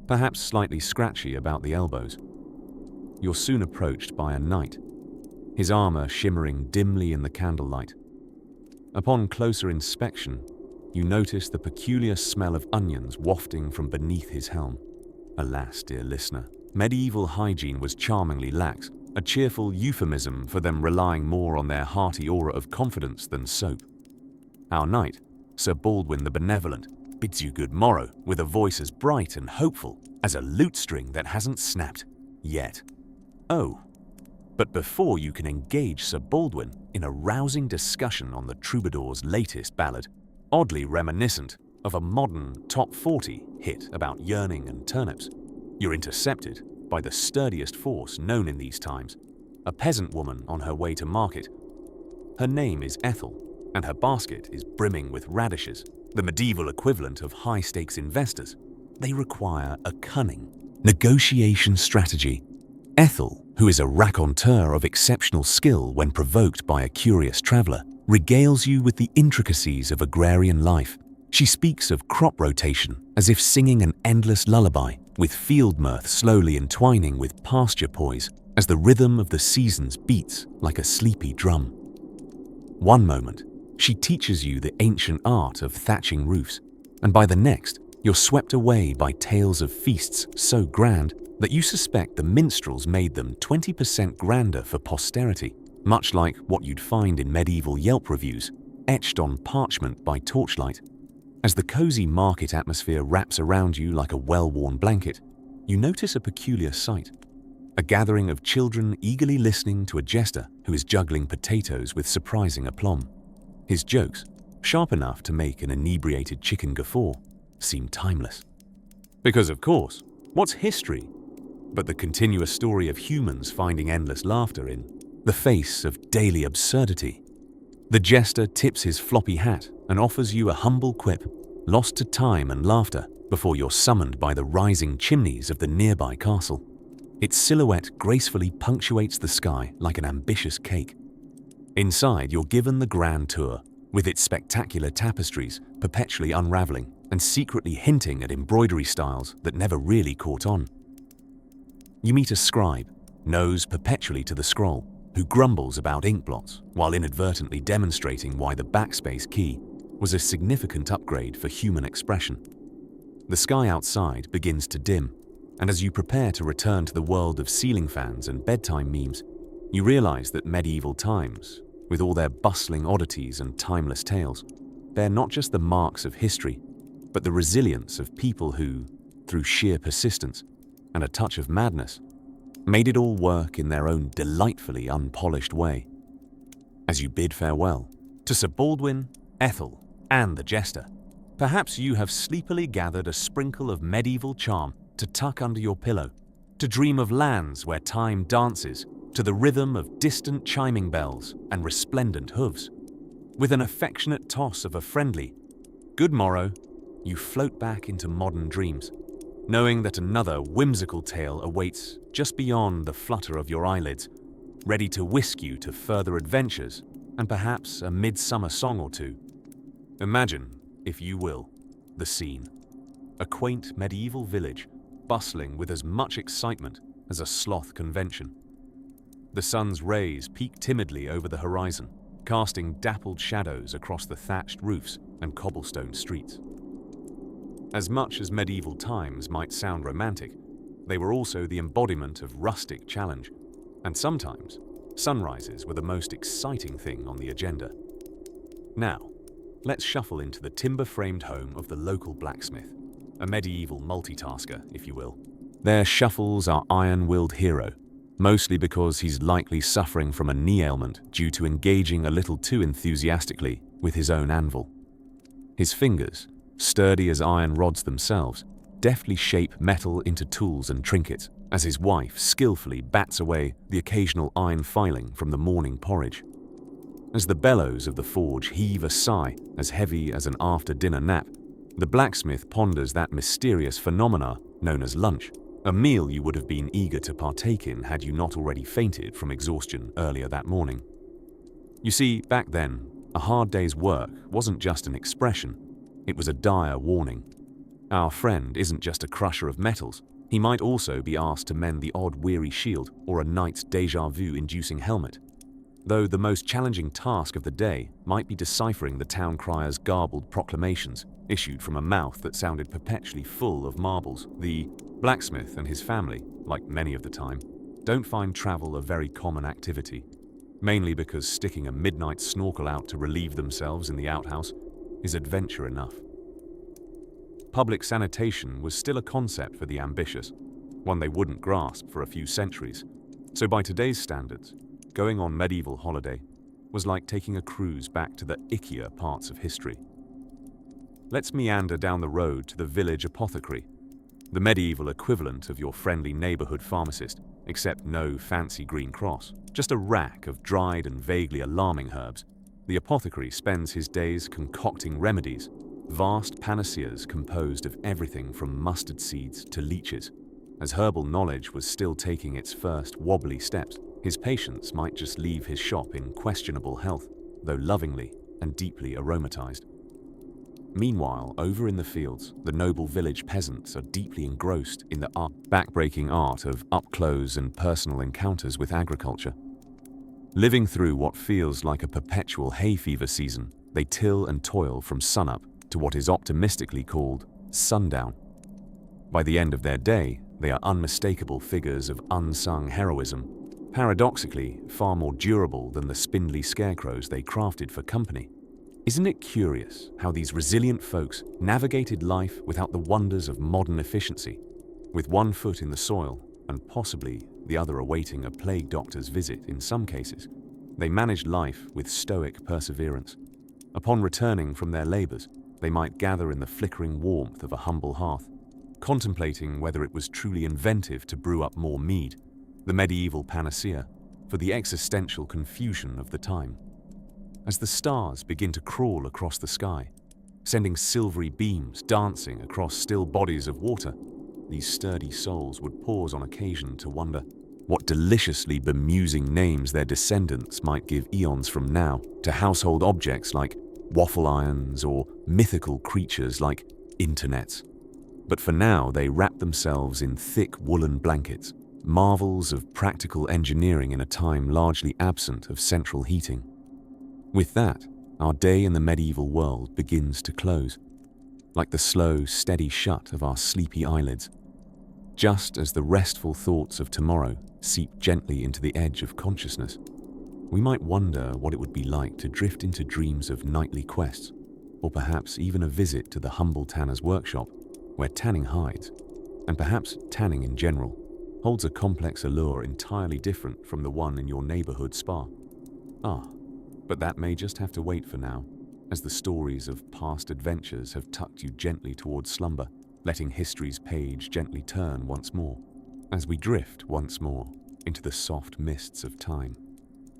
perhaps slightly scratchy about the elbows. You're soon approached by a knight, his armor shimmering dimly in the candlelight. Upon closer inspection, you notice the peculiar smell of onions wafting from beneath his helm. Alas, dear listener, medieval hygiene was charmingly lax, a cheerful euphemism for them relying more on their hearty aura of confidence than soap. Our knight, Sir Baldwin the Benevolent, bids you good morrow with a voice as bright and hopeful as a lute string that hasn't snapped yet. Oh, But before you can engage Sir Baldwin in a rousing discussion on the troubadour's latest ballad, oddly reminiscent of a modern top 40 hit about yearning and turnips, you're intercepted by the sturdiest force known in these times, a peasant woman on her way to market. Her name is Ethel, and her basket is brimming with radishes, the medieval equivalent of high-stakes investors. They require a cunning negotiation strategy. Ethel, who is a raconteur of exceptional skill when provoked by a curious traveler, regales you with the intricacies of agrarian life. She speaks of crop rotation as if singing an endless lullaby, with field mirth slowly entwining with pasture poise as the rhythm of the seasons beats like a sleepy drum. One moment, she teaches you the ancient art of thatching roofs, and by the next, you're swept away by tales of feasts so grand that you suspect the minstrels made them 20% grander for posterity, much like what you'd find in medieval Yelp reviews, etched on parchment by torchlight. As the cozy market atmosphere wraps around you like a well-worn blanket, you notice a peculiar sight. A gathering of children eagerly listening to a jester who is juggling potatoes with surprising aplomb. His jokes, sharp enough to make an inebriated chicken guffaw, seem timeless. Because of course, what's history but the continuous story of humans finding endless laughter in the face of daily absurdity? The jester tips his floppy hat and offers you a humble quip, lost to time and laughter before you're summoned by the rising chimneys of the nearby castle. Its silhouette gracefully punctuates the sky like an ambitious cake. Inside, you're given the grand tour, with its spectacular tapestries perpetually unraveling and secretly hinting at embroidery styles that never really caught on. You meet a scribe, nose perpetually to the scroll, who grumbles about ink blots while inadvertently demonstrating why the backspace key was a significant upgrade for human expression. The sky outside begins to dim, and as you prepare to return to the world of ceiling fans and bedtime memes, you realize that medieval times, with all their bustling oddities and timeless tales, bear not just the marks of history, but the resilience of people who, through sheer persistence and a touch of madness, made it all work in their own delightfully unpolished way. As you bid farewell to Sir Baldwin, Ethel, and the jester, perhaps you have sleepily gathered a sprinkle of medieval charm to tuck under your pillow, to dream of lands where time dances to the rhythm of distant chiming bells and resplendent hooves. With an affectionate toss of a friendly "good morrow," you float back into modern dreams, knowing that another whimsical tale awaits just beyond the flutter of your eyelids, ready to whisk you to further adventures and perhaps a midsummer song or two. Imagine, if you will, the scene. A quaint medieval village bustling with as much excitement as a sloth convention. The sun's rays peek timidly over the horizon, casting dappled shadows across the thatched roofs and cobblestone streets. As much as medieval times might sound romantic, they were also the embodiment of rustic challenge, and sometimes sunrises were the most exciting thing on the agenda. Now, let's shuffle into the timber-framed home of the local blacksmith, a medieval multitasker, if you will. There shuffles our iron-willed hero, mostly because he's likely suffering from a knee ailment due to engaging a little too enthusiastically with his own anvil. His fingers, sturdy as iron rods themselves, deftly shape metal into tools and trinkets as his wife skillfully bats away the occasional iron filing from the morning porridge. As the bellows of the forge heave a sigh as heavy as an after-dinner nap, the blacksmith ponders that mysterious phenomena known as lunch, a meal you would have been eager to partake in had you not already fainted from exhaustion earlier that morning. You see, back then, a hard day's work wasn't just an expression, it was a dire warning. Our friend isn't just a crusher of metals, he might also be asked to mend the odd weary shield or a knight's déjà vu-inducing helmet. Though the most challenging task of the day might be deciphering the town crier's garbled proclamations issued from a mouth that sounded perpetually full of marbles, the blacksmith and his family, like many of the time, don't find travel a very common activity, mainly because sticking a midnight snorkel out to relieve themselves in the outhouse is adventure enough. Public sanitation was still a concept for the ambitious, one they wouldn't grasp for a few centuries, So by today's standards, going on medieval holiday was like taking a cruise back to the ickier parts of history. Let's meander down the road to the village apothecary, the medieval equivalent of your friendly neighborhood pharmacist, except no fancy green cross, just a rack of dried and vaguely alarming herbs. The apothecary spends his days concocting remedies, vast panaceas composed of everything from mustard seeds to leeches. As herbal knowledge was still taking its first wobbly steps, his patients might just leave his shop in questionable health, though lovingly and deeply aromatized. Meanwhile, over in the fields, the noble village peasants are deeply engrossed in the backbreaking art of up-close and personal encounters with agriculture. Living through what feels like a perpetual hay fever season, they till and toil from sunup to what is optimistically called sundown. By the end of their day, they are unmistakable figures of unsung heroism, paradoxically far more durable than the spindly scarecrows they crafted for company. Isn't it curious how these resilient folks navigated life without the wonders of modern efficiency, with one foot in the soil and possibly the other awaiting a plague doctor's visit in some cases? They managed life with stoic perseverance. Upon returning from their labors, they might gather in the flickering warmth of a humble hearth, contemplating whether it was truly inventive to brew up more mead, the medieval panacea, for the existential confusion of the time. As the stars begin to crawl across the sky, sending silvery beams dancing across still bodies of water, these sturdy souls would pause on occasion to wonder what deliciously bemusing names their descendants might give eons from now to household objects like waffle irons or mythical creatures like internets. But for now, they wrap themselves in thick woolen blankets, marvels of practical engineering in a time largely absent of central heating. With that, our day in the medieval world begins to close, like the slow, steady shut of our sleepy eyelids. Just as the restful thoughts of tomorrow seep gently into the edge of consciousness, we might wonder what it would be like to drift into dreams of nightly quests, or perhaps even a visit to the humble tanner's workshop, where tanning hides, and perhaps tanning in general, holds a complex allure entirely different from the one in your neighborhood spa. But that may just have to wait for now, as the stories of past adventures have tucked you gently towards slumber, letting history's page gently turn once more. As we drift once more into the soft mists of time,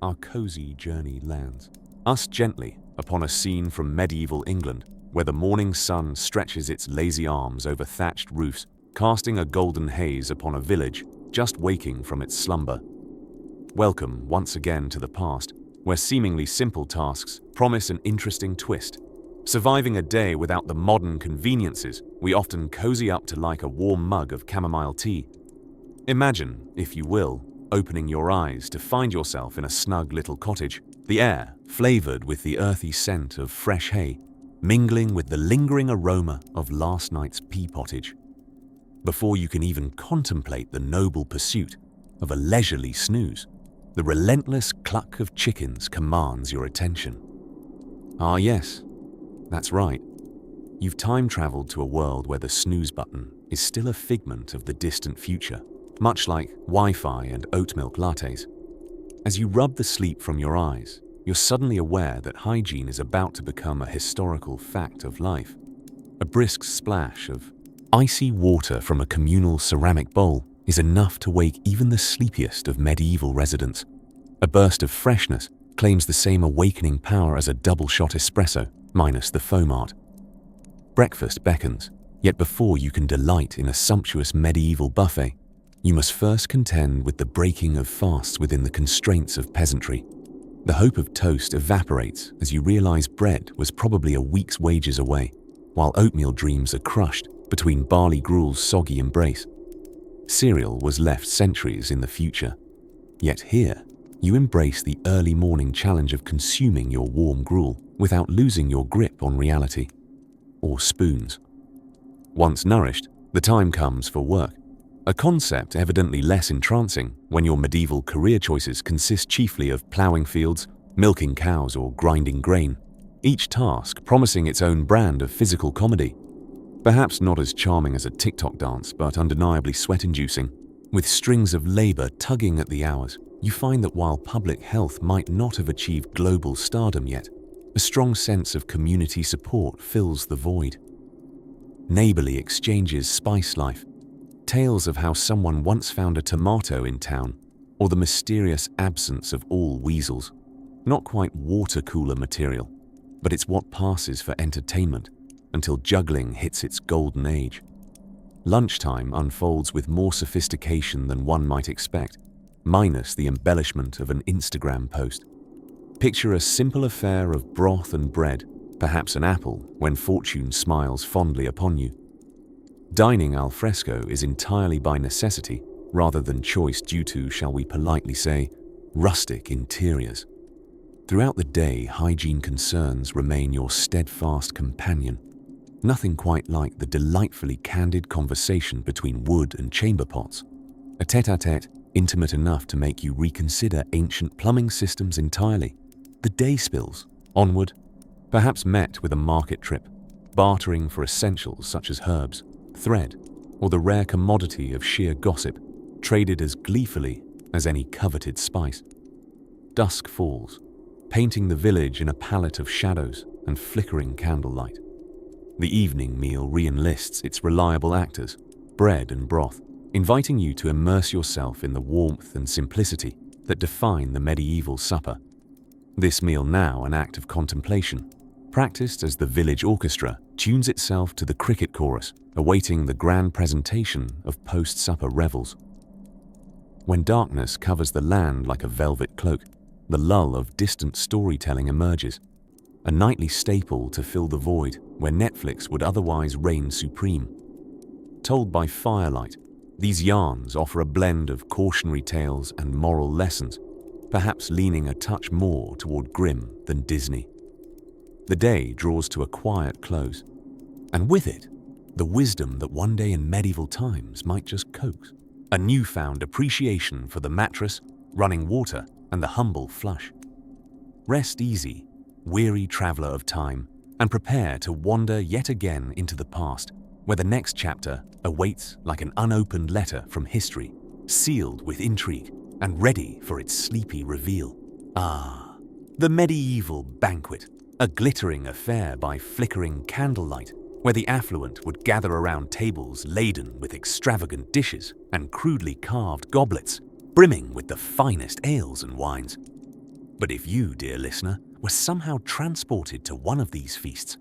our cozy journey lands us gently upon a scene from medieval England, where the morning sun stretches its lazy arms over thatched roofs, casting a golden haze upon a village just waking from its slumber. Welcome once again to the past, where seemingly simple tasks promise an interesting twist. Surviving a day without the modern conveniences we often cozy up to like a warm mug of chamomile tea. Imagine, if you will, opening your eyes to find yourself in a snug little cottage, the air flavored with the earthy scent of fresh hay, mingling with the lingering aroma of last night's pea pottage. Before you can even contemplate the noble pursuit of a leisurely snooze, the relentless cluck of chickens commands your attention. Ah yes, that's right. You've time-traveled to a world where the snooze button is still a figment of the distant future, much like Wi-Fi and oat milk lattes. As you rub the sleep from your eyes, you're suddenly aware that hygiene is about to become a historical fact of life. A brisk splash of icy water from a communal ceramic bowl is enough to wake even the sleepiest of medieval residents. A burst of freshness claims the same awakening power as a double-shot espresso, minus the foam art. Breakfast beckons, yet before you can delight in a sumptuous medieval buffet, you must first contend with the breaking of fasts within the constraints of peasantry. The hope of toast evaporates as you realize bread was probably a week's wages away, while oatmeal dreams are crushed between barley gruel's soggy embrace. Cereal was left centuries in the future. Yet here, you embrace the early morning challenge of consuming your warm gruel without losing your grip on reality. Or spoons. Once nourished, the time comes for work. A concept evidently less entrancing when your medieval career choices consist chiefly of ploughing fields, milking cows, or grinding grain, each task promising its own brand of physical comedy. Perhaps not as charming as a TikTok dance, but undeniably sweat-inducing. With strings of labor tugging at the hours, you find that while public health might not have achieved global stardom yet, a strong sense of community support fills the void. Neighborly exchanges spice life. Tales of how someone once found a tomato in town, or the mysterious absence of all weasels. Not quite water cooler material, but it's what passes for entertainment until juggling hits its golden age. Lunchtime unfolds with more sophistication than one might expect, minus the embellishment of an Instagram post. Picture a simple affair of broth and bread, perhaps an apple, when fortune smiles fondly upon you. Dining al fresco is entirely by necessity, rather than choice due to, shall we politely say, rustic interiors. Throughout the day, hygiene concerns remain your steadfast companion. Nothing quite like the delightfully candid conversation between wood and chamber pots. A tete-a-tete intimate enough to make you reconsider ancient plumbing systems entirely. The day spills, onward, perhaps met with a market trip, bartering for essentials such as herbs, thread, or the rare commodity of sheer gossip, traded as gleefully as any coveted spice. Dusk falls, painting the village in a palette of shadows and flickering candlelight. The evening meal re-enlists its reliable actors, bread and broth, inviting you to immerse yourself in the warmth and simplicity that define the medieval supper. This meal now an act of contemplation, practiced as the village orchestra tunes itself to the cricket chorus, awaiting the grand presentation of post-supper revels. When darkness covers the land like a velvet cloak, the lull of distant storytelling emerges, a nightly staple to fill the void where Netflix would otherwise reign supreme. Told by firelight, these yarns offer a blend of cautionary tales and moral lessons, perhaps leaning a touch more toward grim than Disney. The day draws to a quiet close, and with it, the wisdom that one day in medieval times might just coax. A newfound appreciation for the mattress, running water, and the humble flush. Rest easy, weary traveler of time, and prepare to wander yet again into the past, where the next chapter awaits like an unopened letter from history, sealed with intrigue and ready for its sleepy reveal. Ah, the medieval banquet, a glittering affair by flickering candlelight, where the affluent would gather around tables laden with extravagant dishes and crudely carved goblets, brimming with the finest ales and wines. But if you, dear listener, were somehow transported to one of these feasts,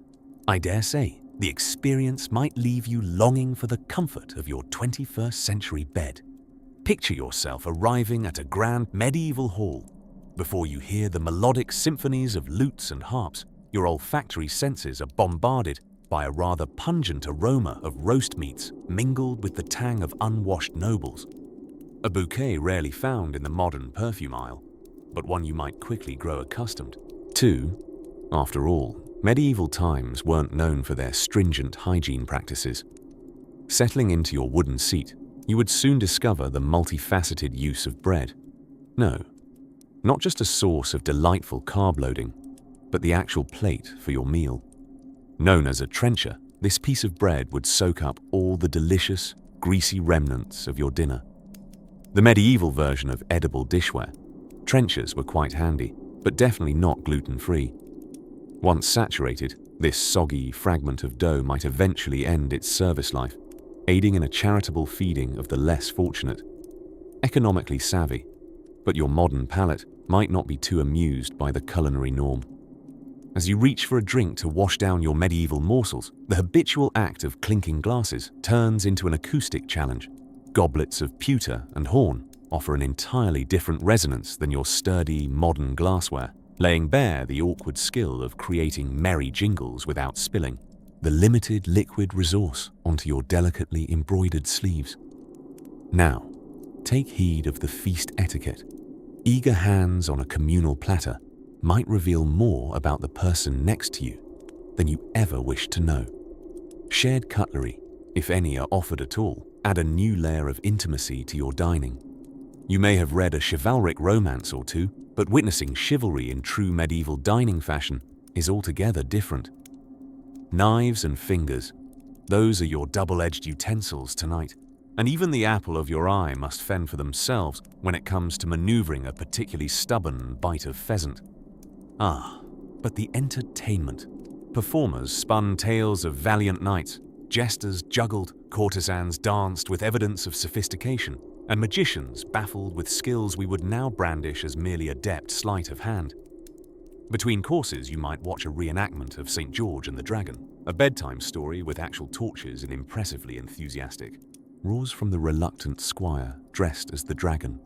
I dare say the experience might leave you longing for the comfort of your 21st century bed. Picture yourself arriving at a grand medieval hall. Before you hear the melodic symphonies of lutes and harps, your olfactory senses are bombarded by a rather pungent aroma of roast meats mingled with the tang of unwashed nobles. A bouquet rarely found in the modern perfume aisle, but one you might quickly grow accustomed to. After all, medieval times weren't known for their stringent hygiene practices. Settling into your wooden seat, you would soon discover the multifaceted use of bread. No, not just a source of delightful carb loading, but the actual plate for your meal. Known as a trencher, this piece of bread would soak up all the delicious, greasy remnants of your dinner. The medieval version of edible dishware, trenchers were quite handy, but definitely not gluten-free. Once saturated, this soggy fragment of dough might eventually end its service life, aiding in a charitable feeding of the less fortunate. Economically savvy, but your modern palate might not be too amused by the culinary norm. As you reach for a drink to wash down your medieval morsels, the habitual act of clinking glasses turns into an acoustic challenge. Goblets of pewter and horn offer an entirely different resonance than your sturdy, modern glassware, laying bare the awkward skill of creating merry jingles without spilling the limited liquid resource onto your delicately embroidered sleeves. Now, take heed of the feast etiquette. Eager hands on a communal platter might reveal more about the person next to you than you ever wished to know. Shared cutlery, if any are offered at all, add a new layer of intimacy to your dining. You may have read a chivalric romance or two, but witnessing chivalry in true medieval dining fashion is altogether different. Knives and fingers, those are your double-edged utensils tonight. And even the apple of your eye must fend for themselves when it comes to maneuvering a particularly stubborn bite of pheasant. Ah, but the entertainment. Performers spun tales of valiant knights, jesters juggled, courtesans danced with evidence of sophistication, and magicians baffled with skills we would now brandish as merely adept sleight of hand. Between courses, you might watch a reenactment of St. George and the Dragon, a bedtime story with actual torches and impressively enthusiastic roars from the reluctant squire dressed as the dragon.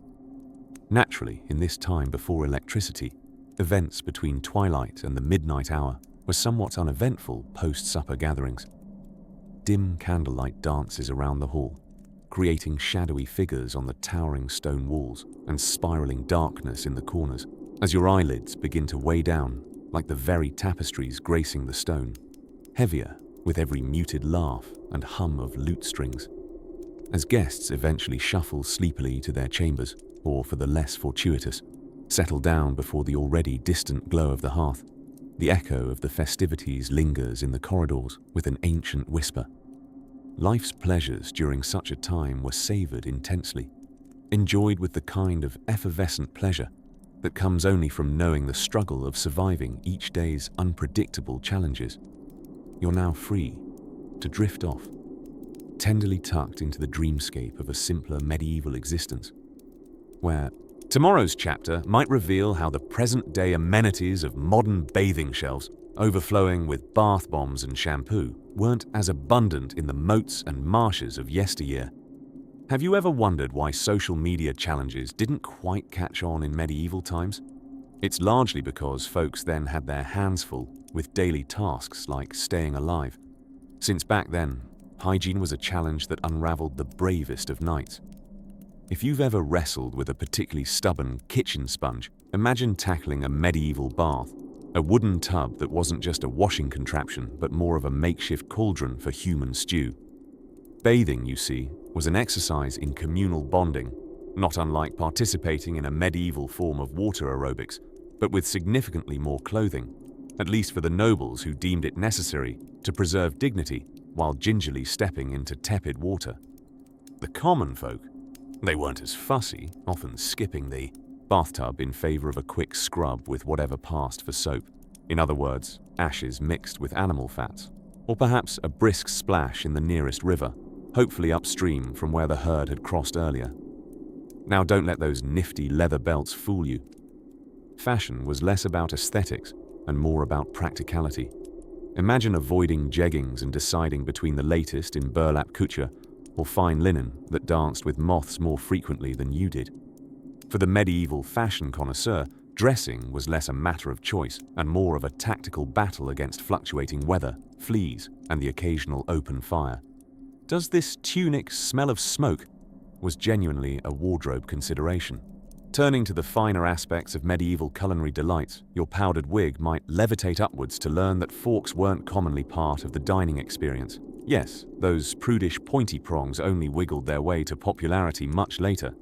Naturally, in this time before electricity, events between twilight and the midnight hour were somewhat uneventful post-supper gatherings. Dim candlelight dances around the hall, creating shadowy figures on the towering stone walls and spiraling darkness in the corners as your eyelids begin to weigh down like the very tapestries gracing the stone, heavier with every muted laugh and hum of lute strings. As guests eventually shuffle sleepily to their chambers, or for the less fortuitous, settle down before the already distant glow of the hearth, the echo of the festivities lingers in the corridors with an ancient whisper. Life's pleasures during such a time were savored intensely, enjoyed with the kind of effervescent pleasure that comes only from knowing the struggle of surviving each day's unpredictable challenges. You're now free to drift off, tenderly tucked into the dreamscape of a simpler medieval existence, where tomorrow's chapter might reveal how the present-day amenities of modern bathing shelves, overflowing with bath bombs and shampoo, weren't as abundant in the moats and marshes of yesteryear. Have you ever wondered why social media challenges didn't quite catch on in medieval times? It's largely because folks then had their hands full with daily tasks like staying alive. Since back then, hygiene was a challenge that unraveled the bravest of knights. If you've ever wrestled with a particularly stubborn kitchen sponge, imagine tackling a medieval bath, a wooden tub that wasn't just a washing contraption but more of a makeshift cauldron for human stew. Bathing, you see, was an exercise in communal bonding, not unlike participating in a medieval form of water aerobics, but with significantly more clothing, at least for the nobles who deemed it necessary to preserve dignity while gingerly stepping into tepid water. The common folk, they weren't as fussy, often skipping the bathtub in favor of a quick scrub with whatever passed for soap. In other words, ashes mixed with animal fats, or perhaps a brisk splash in the nearest river, hopefully upstream from where the herd had crossed earlier. Now don't let those nifty leather belts fool you. Fashion was less about aesthetics and more about practicality. Imagine avoiding jeggings and deciding between the latest in burlap couture or fine linen that danced with moths more frequently than you did. For the medieval fashion connoisseur, dressing was less a matter of choice and more of a tactical battle against fluctuating weather, fleas, and the occasional open fire. Does this tunic smell of smoke? Was genuinely a wardrobe consideration. Turning to the finer aspects of medieval culinary delights, your powdered wig might levitate upwards to learn that forks weren't commonly part of the dining experience. Yes, those prudish pointy prongs only wiggled their way to popularity much later.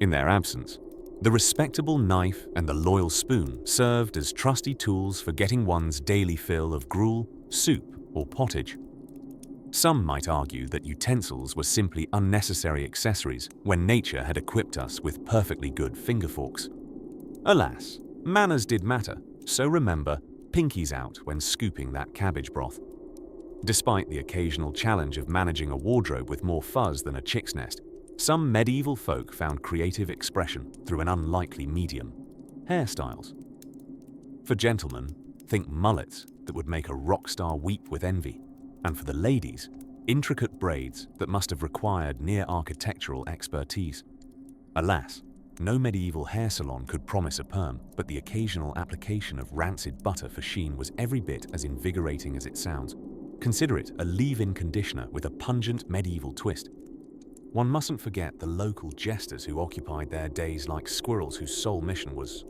In their absence, the respectable knife and the loyal spoon served as trusty tools for getting one's daily fill of gruel, soup, or pottage. Some might argue that utensils were simply unnecessary accessories when nature had equipped us with perfectly good finger forks. Alas, manners did matter, so remember, pinkies out when scooping that cabbage broth. Despite the occasional challenge of managing a wardrobe with more fuzz than a chick's nest, some medieval folk found creative expression through an unlikely medium: hairstyles. For gentlemen, think mullets that would make a rock star weep with envy. And for the ladies, intricate braids that must have required near architectural expertise. Alas, no medieval hair salon could promise a perm, but the occasional application of rancid butter for sheen was every bit as invigorating as it sounds. Consider it a leave-in conditioner with a pungent medieval twist. One mustn't forget the local jesters who occupied their days like squirrels whose sole mission was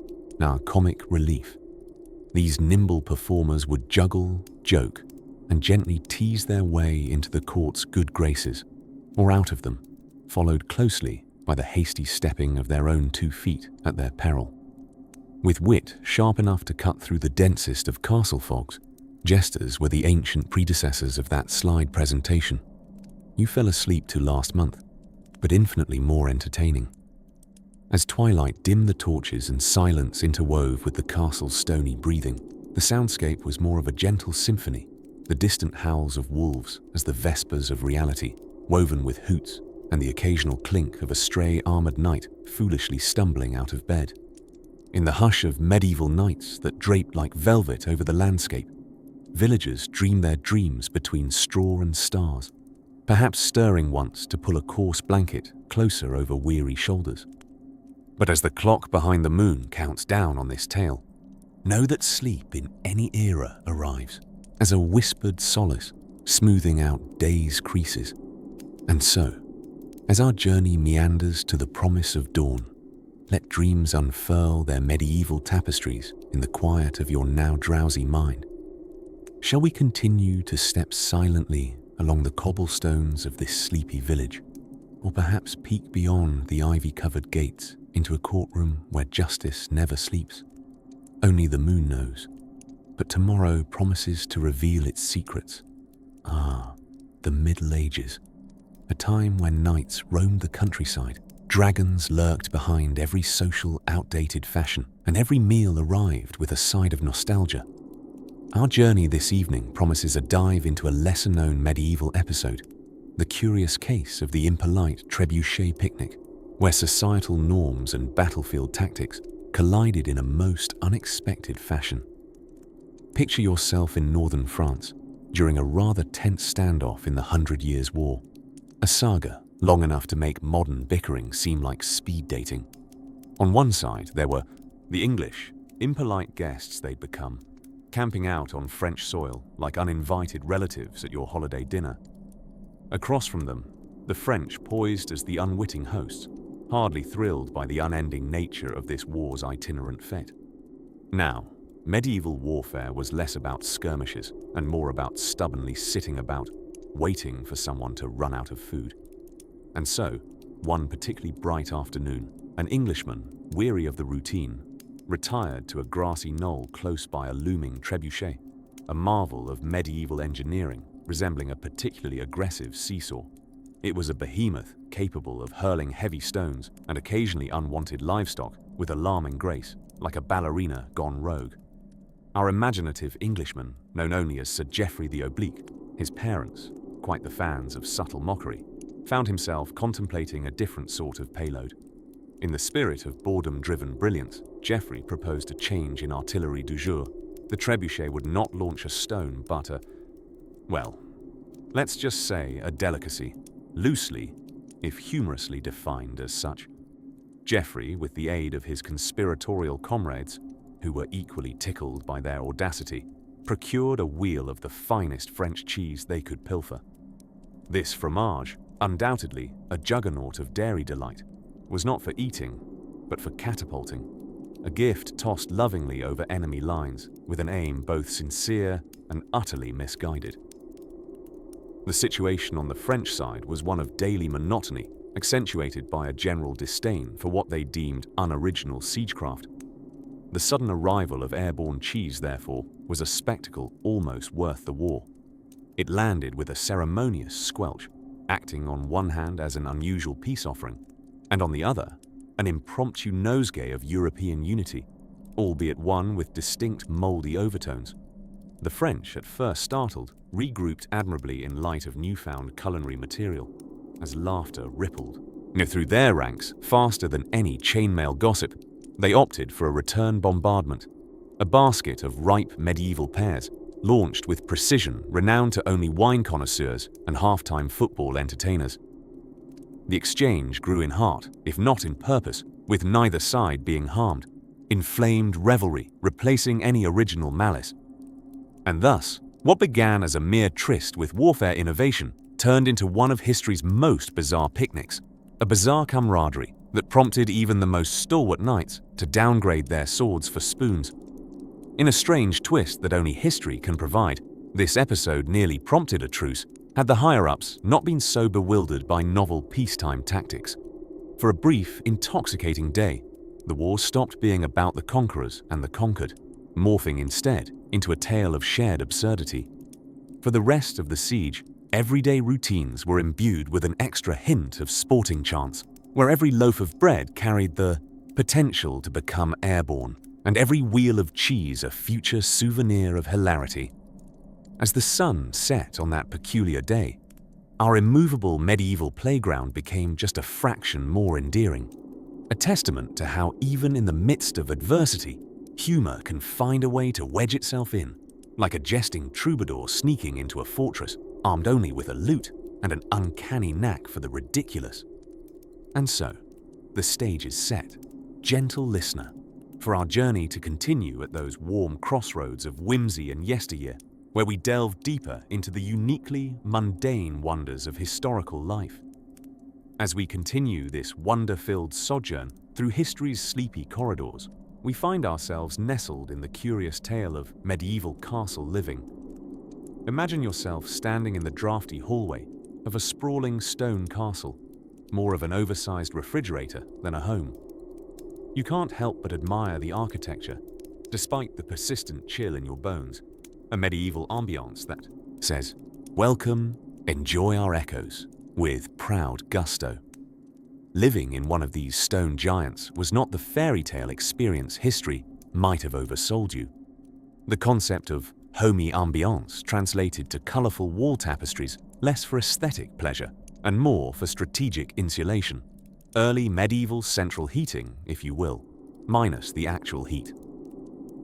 comic relief. These nimble performers would juggle, joke, and gently tease their way into the court's good graces, or out of them, followed closely by the hasty stepping of their own 2 feet at their peril. With wit sharp enough to cut through the densest of castle fogs, jesters were the ancient predecessors of that slide presentation you fell asleep to last month, but infinitely more entertaining. As twilight dimmed the torches and silence interwove with the castle's stony breathing, the soundscape was more of a gentle symphony, the distant howls of wolves as the vespers of reality, woven with hoots and the occasional clink of a stray armored knight foolishly stumbling out of bed. In the hush of medieval nights that draped like velvet over the landscape, villagers dreamed their dreams between straw and stars, perhaps stirring once to pull a coarse blanket closer over weary shoulders. But as the clock behind the moon counts down on this tale, know that sleep in any era arrives as a whispered solace, smoothing out day's creases. And so, as our journey meanders to the promise of dawn, let dreams unfurl their medieval tapestries in the quiet of your now drowsy mind. Shall we continue to step silently along the cobblestones of this sleepy village, or perhaps peek beyond the ivy-covered gates into a courtroom where justice never sleeps? Only the moon knows, but tomorrow promises to reveal its secrets. Ah, the Middle Ages, a time when knights roamed the countryside, dragons lurked behind every social outdated fashion, and every meal arrived with a side of nostalgia. Our journey this evening promises a dive into a lesser-known medieval episode, the curious case of the impolite trebuchet picnic, where societal norms and battlefield tactics collided in a most unexpected fashion. Picture yourself in northern France during a rather tense standoff in the 100 Years' War, a saga long enough to make modern bickering seem like speed dating. On one side, there were the English, impolite guests they'd become, camping out on French soil like uninvited relatives at your holiday dinner. Across from them, the French poised as the unwitting hosts, hardly thrilled by the unending nature of this war's itinerant fete. Now, medieval warfare was less about skirmishes and more about stubbornly sitting about, waiting for someone to run out of food. And so, one particularly bright afternoon, an Englishman, weary of the routine, retired to a grassy knoll close by a looming trebuchet, a marvel of medieval engineering resembling a particularly aggressive seesaw. It was a behemoth capable of hurling heavy stones and occasionally unwanted livestock with alarming grace, like a ballerina gone rogue. Our imaginative Englishman, known only as Sir Geoffrey the Oblique, his parents, quite the fans of subtle mockery, found himself contemplating a different sort of payload. In the spirit of boredom-driven brilliance, Geoffrey proposed a change in artillerie du jour. The trebuchet would not launch a stone, but let's just say a delicacy, loosely, if humorously defined as such. Geoffrey, with the aid of his conspiratorial comrades, who were equally tickled by their audacity, procured a wheel of the finest French cheese they could pilfer. This fromage, undoubtedly a juggernaut of dairy delight, was not for eating, but for catapulting, a gift tossed lovingly over enemy lines with an aim both sincere and utterly misguided. The situation on the French side was one of daily monotony, accentuated by a general disdain for what they deemed unoriginal siegecraft. The sudden arrival of airborne cheese, therefore, was a spectacle almost worth the war. It landed with a ceremonious squelch, acting on one hand as an unusual peace offering, and on the other, an impromptu nosegay of European unity, albeit one with distinct mouldy overtones. The French, at first startled, regrouped admirably in light of newfound culinary material, as laughter rippled. Through their ranks, faster than any chainmail gossip, they opted for a return bombardment, a basket of ripe medieval pears, launched with precision renowned to only wine connoisseurs and half-time football entertainers. The exchange grew in heart, if not in purpose, with neither side being harmed, inflamed revelry replacing any original malice. And thus, what began as a mere tryst with warfare innovation turned into one of history's most bizarre picnics, a bizarre camaraderie that prompted even the most stalwart knights to downgrade their swords for spoons. In a strange twist that only history can provide, this episode nearly prompted a truce had the higher-ups not been so bewildered by novel peacetime tactics. For a brief, intoxicating day, the war stopped being about the conquerors and the conquered, morphing instead into a tale of shared absurdity. For the rest of the siege, everyday routines were imbued with an extra hint of sporting chance, where every loaf of bread carried the potential to become airborne, and every wheel of cheese a future souvenir of hilarity. As the sun set on that peculiar day, our immovable medieval playground became just a fraction more endearing, a testament to how even in the midst of adversity, humor can find a way to wedge itself in, like a jesting troubadour sneaking into a fortress, armed only with a lute and an uncanny knack for the ridiculous. And so, the stage is set, gentle listener, for our journey to continue at those warm crossroads of whimsy and yesteryear, where we delve deeper into the uniquely mundane wonders of historical life. As we continue this wonder-filled sojourn through history's sleepy corridors, we find ourselves nestled in the curious tale of medieval castle living. Imagine yourself standing in the drafty hallway of a sprawling stone castle, more of an oversized refrigerator than a home. You can't help but admire the architecture, despite the persistent chill in your bones, a medieval ambiance that says, "Welcome, enjoy our echoes," with proud gusto. Living in one of these stone giants was not the fairy tale experience history might have oversold you. The concept of homey ambiance translated to colorful wall tapestries, less for aesthetic pleasure and more for strategic insulation. Early medieval central heating, if you will, minus the actual heat.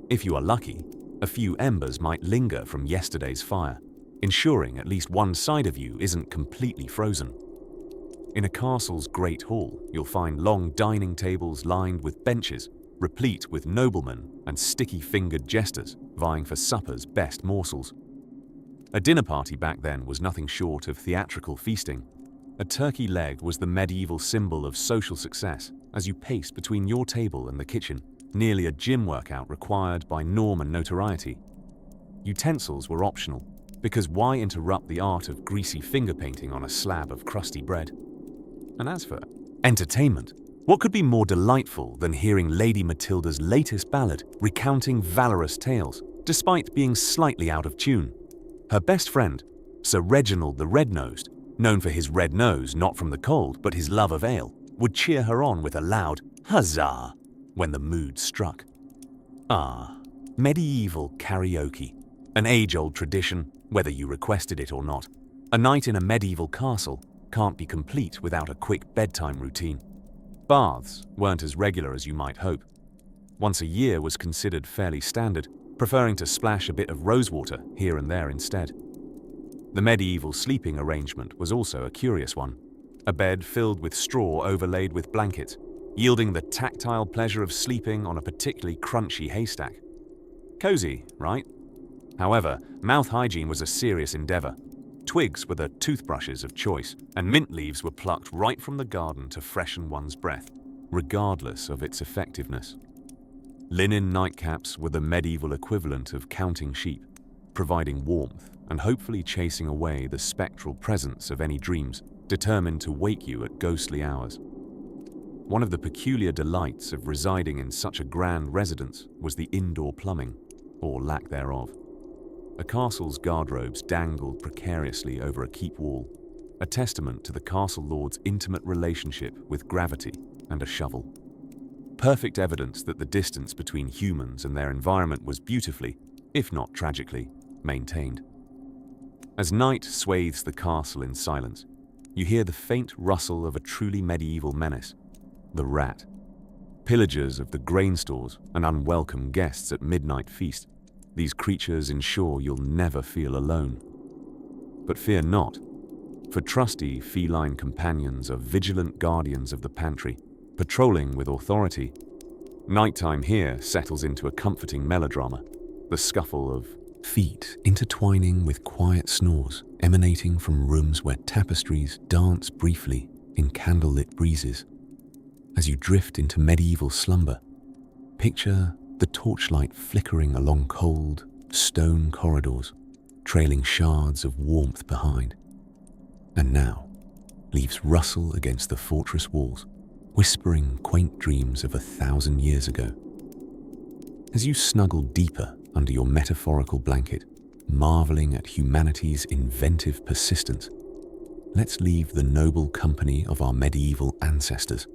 If you are lucky, a few embers might linger from yesterday's fire, ensuring at least one side of you isn't completely frozen. In a castle's great hall, you'll find long dining tables lined with benches, replete with noblemen and sticky-fingered jesters vying for supper's best morsels. A dinner party back then was nothing short of theatrical feasting. A turkey leg was the medieval symbol of social success as you paced between your table and the kitchen, nearly a gym workout required by norm and notoriety. Utensils were optional, because why interrupt the art of greasy finger painting on a slab of crusty bread? And as for entertainment, what could be more delightful than hearing Lady Matilda's latest ballad recounting valorous tales, despite being slightly out of tune? Her best friend, Sir Reginald the Red-Nosed, known for his red nose not from the cold but his love of ale, would cheer her on with a loud huzzah when the mood struck. Ah, medieval karaoke, an age-old tradition, whether you requested it or not. A night in a medieval castle can't be complete without a quick bedtime routine. Baths weren't as regular as you might hope. Once a year was considered fairly standard, preferring to splash a bit of rosewater here and there instead. The medieval sleeping arrangement was also a curious one. A bed filled with straw overlaid with blankets, yielding the tactile pleasure of sleeping on a particularly crunchy haystack. Cozy, right? However, mouth hygiene was a serious endeavor. Twigs were the toothbrushes of choice, and mint leaves were plucked right from the garden to freshen one's breath, regardless of its effectiveness. Linen nightcaps were the medieval equivalent of counting sheep, providing warmth and hopefully chasing away the spectral presence of any dreams determined to wake you at ghostly hours. One of the peculiar delights of residing in such a grand residence was the indoor plumbing, or lack thereof. A castle's guardrobes dangled precariously over a keep wall, a testament to the castle lord's intimate relationship with gravity and a shovel. Perfect evidence that the distance between humans and their environment was beautifully, if not tragically, maintained. As night swathes the castle in silence, you hear the faint rustle of a truly medieval menace, the rat. Pillagers of the grain stores and unwelcome guests at midnight feast, these creatures ensure you'll never feel alone. But fear not, for trusty feline companions are vigilant guardians of the pantry, patrolling with authority. Nighttime here settles into a comforting melodrama, the scuffle of feet intertwining with quiet snores emanating from rooms where tapestries dance briefly in candlelit breezes. As you drift into medieval slumber, picture the torchlight flickering along cold, stone corridors, trailing shards of warmth behind. And now, leaves rustle against the fortress walls, whispering quaint dreams of 1,000 years ago. As you snuggle deeper under your metaphorical blanket, marveling at humanity's inventive persistence, let's leave the noble company of our medieval ancestors.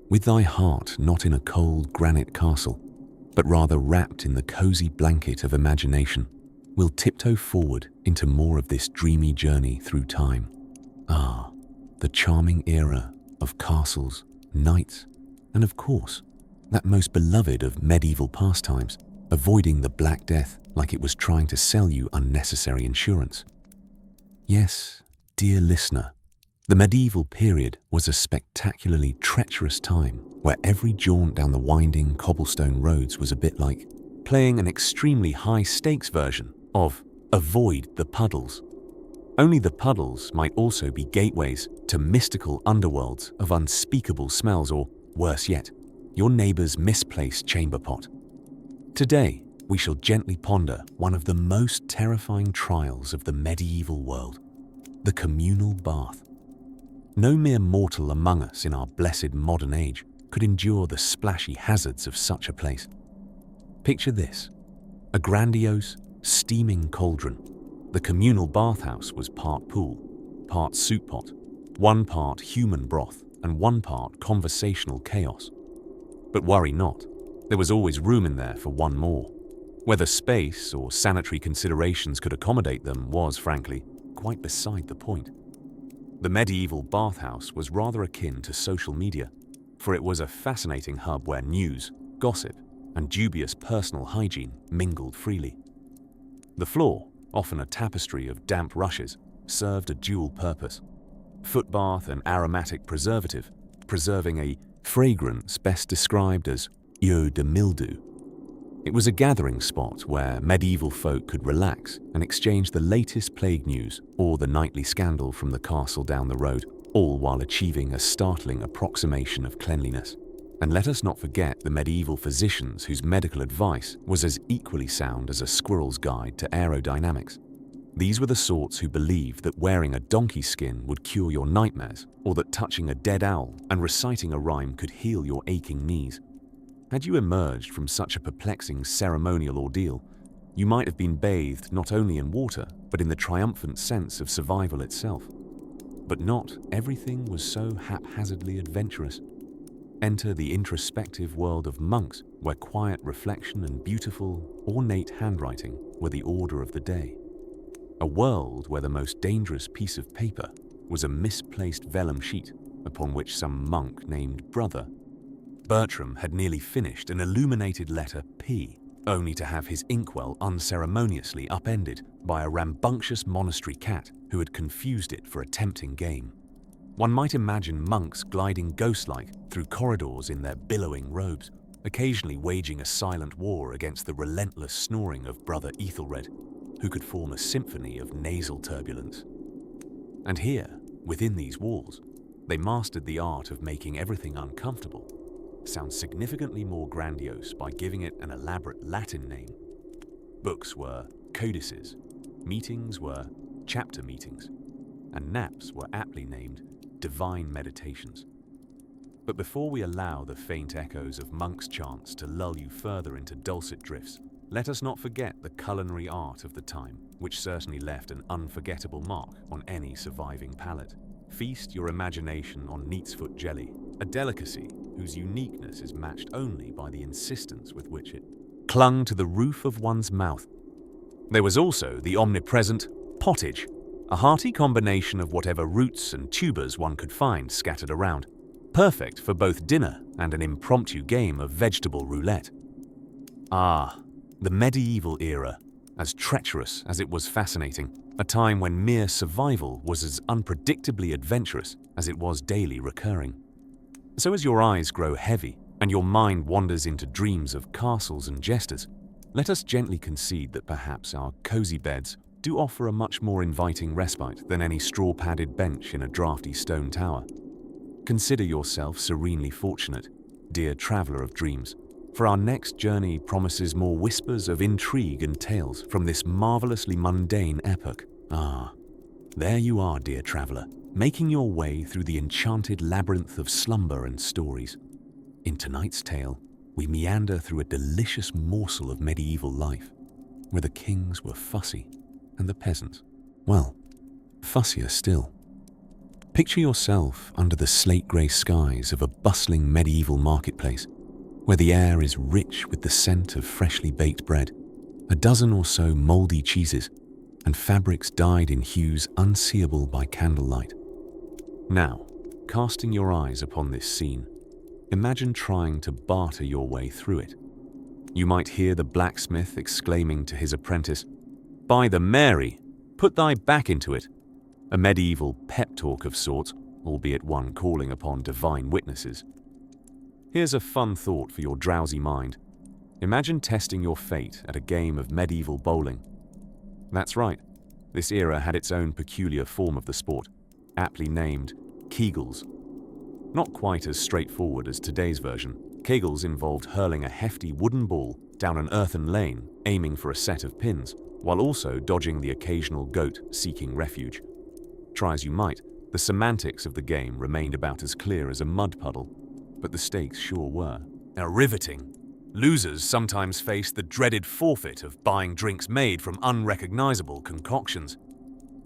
With thy heart not in a cold granite castle, but rather wrapped in the cozy blanket of imagination, we'll tiptoe forward into more of this dreamy journey through time. Ah, the charming era of castles, knights, and of course, that most beloved of medieval pastimes, avoiding the Black Death like it was trying to sell you unnecessary insurance. Yes, dear listener, the medieval period was a spectacularly treacherous time where every jaunt down the winding cobblestone roads was a bit like playing an extremely high-stakes version of Avoid the Puddles. Only the puddles might also be gateways to mystical underworlds of unspeakable smells, or, worse yet, your neighbor's misplaced chamber pot. Today, we shall gently ponder one of the most terrifying trials of the medieval world, the communal bath. No mere mortal among us in our blessed modern age could endure the splashy hazards of such a place. Picture this: a grandiose, steaming cauldron. The communal bathhouse was part pool, part soup pot, one part human broth, and one part conversational chaos. But worry not, there was always room in there for one more. Whether space or sanitary considerations could accommodate them was, frankly, quite beside the point. The medieval bathhouse was rather akin to social media, for it was a fascinating hub where news, gossip, and dubious personal hygiene mingled freely. The floor, often a tapestry of damp rushes, served a dual purpose: footbath and aromatic preservative, preserving a fragrance best described as eau de mildew. It was a gathering spot where medieval folk could relax and exchange the latest plague news or the nightly scandal from the castle down the road, all while achieving a startling approximation of cleanliness. And let us not forget the medieval physicians whose medical advice was as equally sound as a squirrel's guide to aerodynamics. These were the sorts who believed that wearing a donkey skin would cure your nightmares, or that touching a dead owl and reciting a rhyme could heal your aching knees. Had you emerged from such a perplexing ceremonial ordeal, you might have been bathed not only in water, but in the triumphant sense of survival itself. But not everything was so haphazardly adventurous. Enter the introspective world of monks, where quiet reflection and beautiful, ornate handwriting were the order of the day. A world where the most dangerous piece of paper was a misplaced vellum sheet upon which some monk named Brother Bertram had nearly finished an illuminated letter P, only to have his inkwell unceremoniously upended by a rambunctious monastery cat who had confused it for a tempting game. One might imagine monks gliding ghost-like through corridors in their billowing robes, occasionally waging a silent war against the relentless snoring of Brother Ethelred, who could form a symphony of nasal turbulence. And here, within these walls, they mastered the art of making everything uncomfortable sound significantly more grandiose by giving it an elaborate Latin name. Books were codices, meetings were chapter meetings, and naps were aptly named divine meditations. But before we allow the faint echoes of monks' chants to lull you further into dulcet drifts, let us not forget the culinary art of the time, which certainly left an unforgettable mark on any surviving palate. Feast your imagination on neatsfoot jelly, a delicacy whose uniqueness is matched only by the insistence with which it clung to the roof of one's mouth. There was also the omnipresent pottage, a hearty combination of whatever roots and tubers one could find scattered around, perfect for both dinner and an impromptu game of vegetable roulette. Ah, the medieval era, as treacherous as it was fascinating, a time when mere survival was as unpredictably adventurous as it was daily recurring. So as your eyes grow heavy and your mind wanders into dreams of castles and jesters, let us gently concede that perhaps our cozy beds do offer a much more inviting respite than any straw-padded bench in a drafty stone tower. Consider yourself serenely fortunate, dear traveler of dreams, for our next journey promises more whispers of intrigue and tales from this marvelously mundane epoch. Ah, there you are, dear traveler, making your way through the enchanted labyrinth of slumber and stories. In tonight's tale, we meander through a delicious morsel of medieval life. where the kings were fussy and the peasants, well, fussier still. Picture yourself under the slate-grey skies of a bustling medieval marketplace, where the air is rich with the scent of freshly baked bread, a dozen or so mouldy cheeses, and fabrics dyed in hues unseeable by candlelight. Now, casting your eyes upon this scene, imagine trying to barter your way through it. You might hear the blacksmith exclaiming to his apprentice, "By the Mary, put thy back into it," a medieval pep talk of sorts, albeit one calling upon divine witnesses. Here's a fun thought for your drowsy mind. Imagine testing your fate at a game of medieval bowling. That's right, this era had its own peculiar form of the sport, aptly named Kegels. Not quite as straightforward as today's version, Kegels involved hurling a hefty wooden ball down an earthen lane, aiming for a set of pins, while also dodging the occasional goat seeking refuge. Try as you might, the semantics of the game remained about as clear as a mud puddle, but the stakes sure were. Riveting. Losers sometimes faced the dreaded forfeit of buying drinks made from unrecognizable concoctions.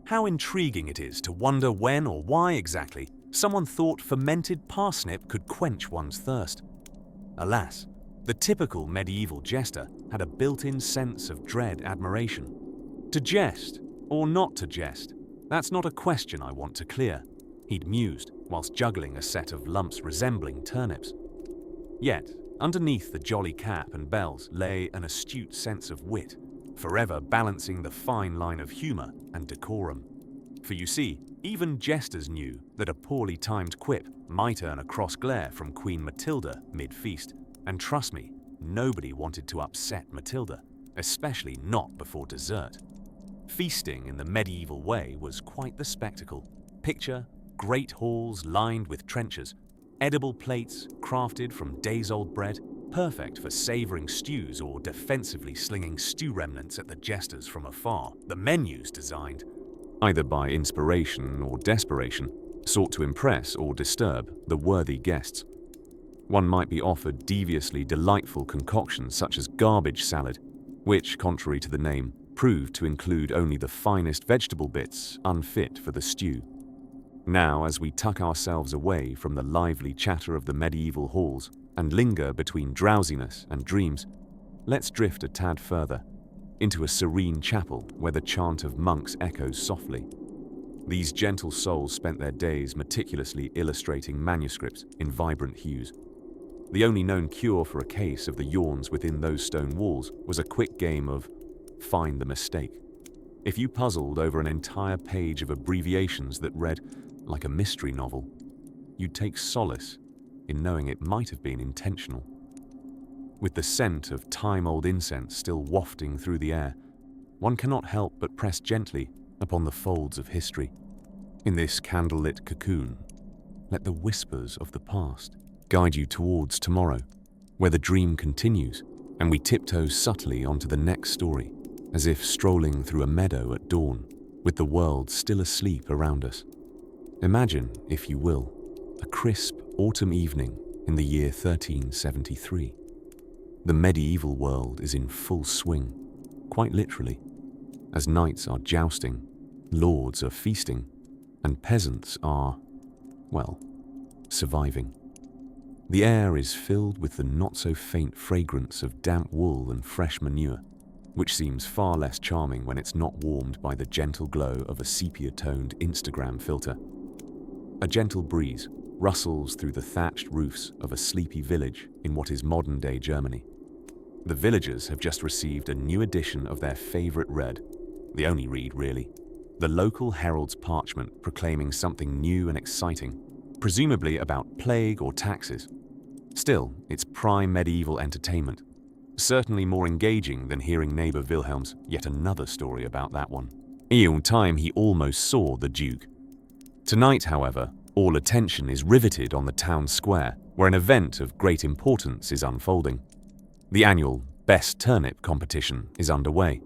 How intriguing it is to wonder when or why exactly someone thought fermented parsnip could quench one's thirst. Alas, the typical medieval jester had a built-in sense of dread admiration. To jest, or not to jest, that's not a question I want to clear, he'd mused whilst juggling a set of lumps resembling turnips. Yet, underneath the jolly cap and bells lay an astute sense of wit, forever balancing the fine line of humour and decorum. For you see, even jesters knew that a poorly timed quip might earn a cross glare from Queen Matilda mid-feast, and trust me, nobody wanted to upset Matilda, especially not before dessert. Feasting in the medieval way was quite the spectacle. Picture great halls lined with trenchers, edible plates crafted from days-old bread, perfect for savouring stews or defensively slinging stew remnants at the jesters from afar. The menus designed, either by inspiration or desperation, sought to impress or disturb the worthy guests. One might be offered deviously delightful concoctions such as garbage salad, which, contrary to the name, proved to include only the finest vegetable bits unfit for the stew. Now, as we tuck ourselves away from the lively chatter of the medieval halls and linger between drowsiness and dreams, let's drift a tad further, into a serene chapel where the chant of monks echoes softly. These gentle souls spent their days meticulously illustrating manuscripts in vibrant hues. The only known cure for a case of the yawns within those stone walls was a quick game of Find the Mistake. If you puzzled over an entire page of abbreviations that read like a mystery novel, you'd take solace in knowing it might have been intentional. With the scent of time-old incense still wafting through the air, one cannot help but press gently upon the folds of history. In this candlelit cocoon, let the whispers of the past guide you towards tomorrow, where the dream continues and we tiptoe subtly onto the next story, as if strolling through a meadow at dawn, with the world still asleep around us. Imagine, if you will, a crisp autumn evening in the year 1373. The medieval world is in full swing, quite literally, as knights are jousting, lords are feasting, and peasants are, well, surviving. The air is filled with the not-so-faint fragrance of damp wool and fresh manure, which seems far less charming when it's not warmed by the gentle glow of a sepia-toned Instagram filter. A gentle breeze rustles through the thatched roofs of a sleepy village in what is modern-day Germany. The villagers have just received a new edition of their favorite read, the only read really, the local herald's parchment proclaiming something new and exciting, presumably about plague or taxes. Still, it's prime medieval entertainment, certainly more engaging than hearing neighbour Wilhelm's yet another story about that one. In time he almost saw the Duke. Tonight, however, all attention is riveted on the town square, where an event of great importance is unfolding. The annual Best Turnip competition is underway.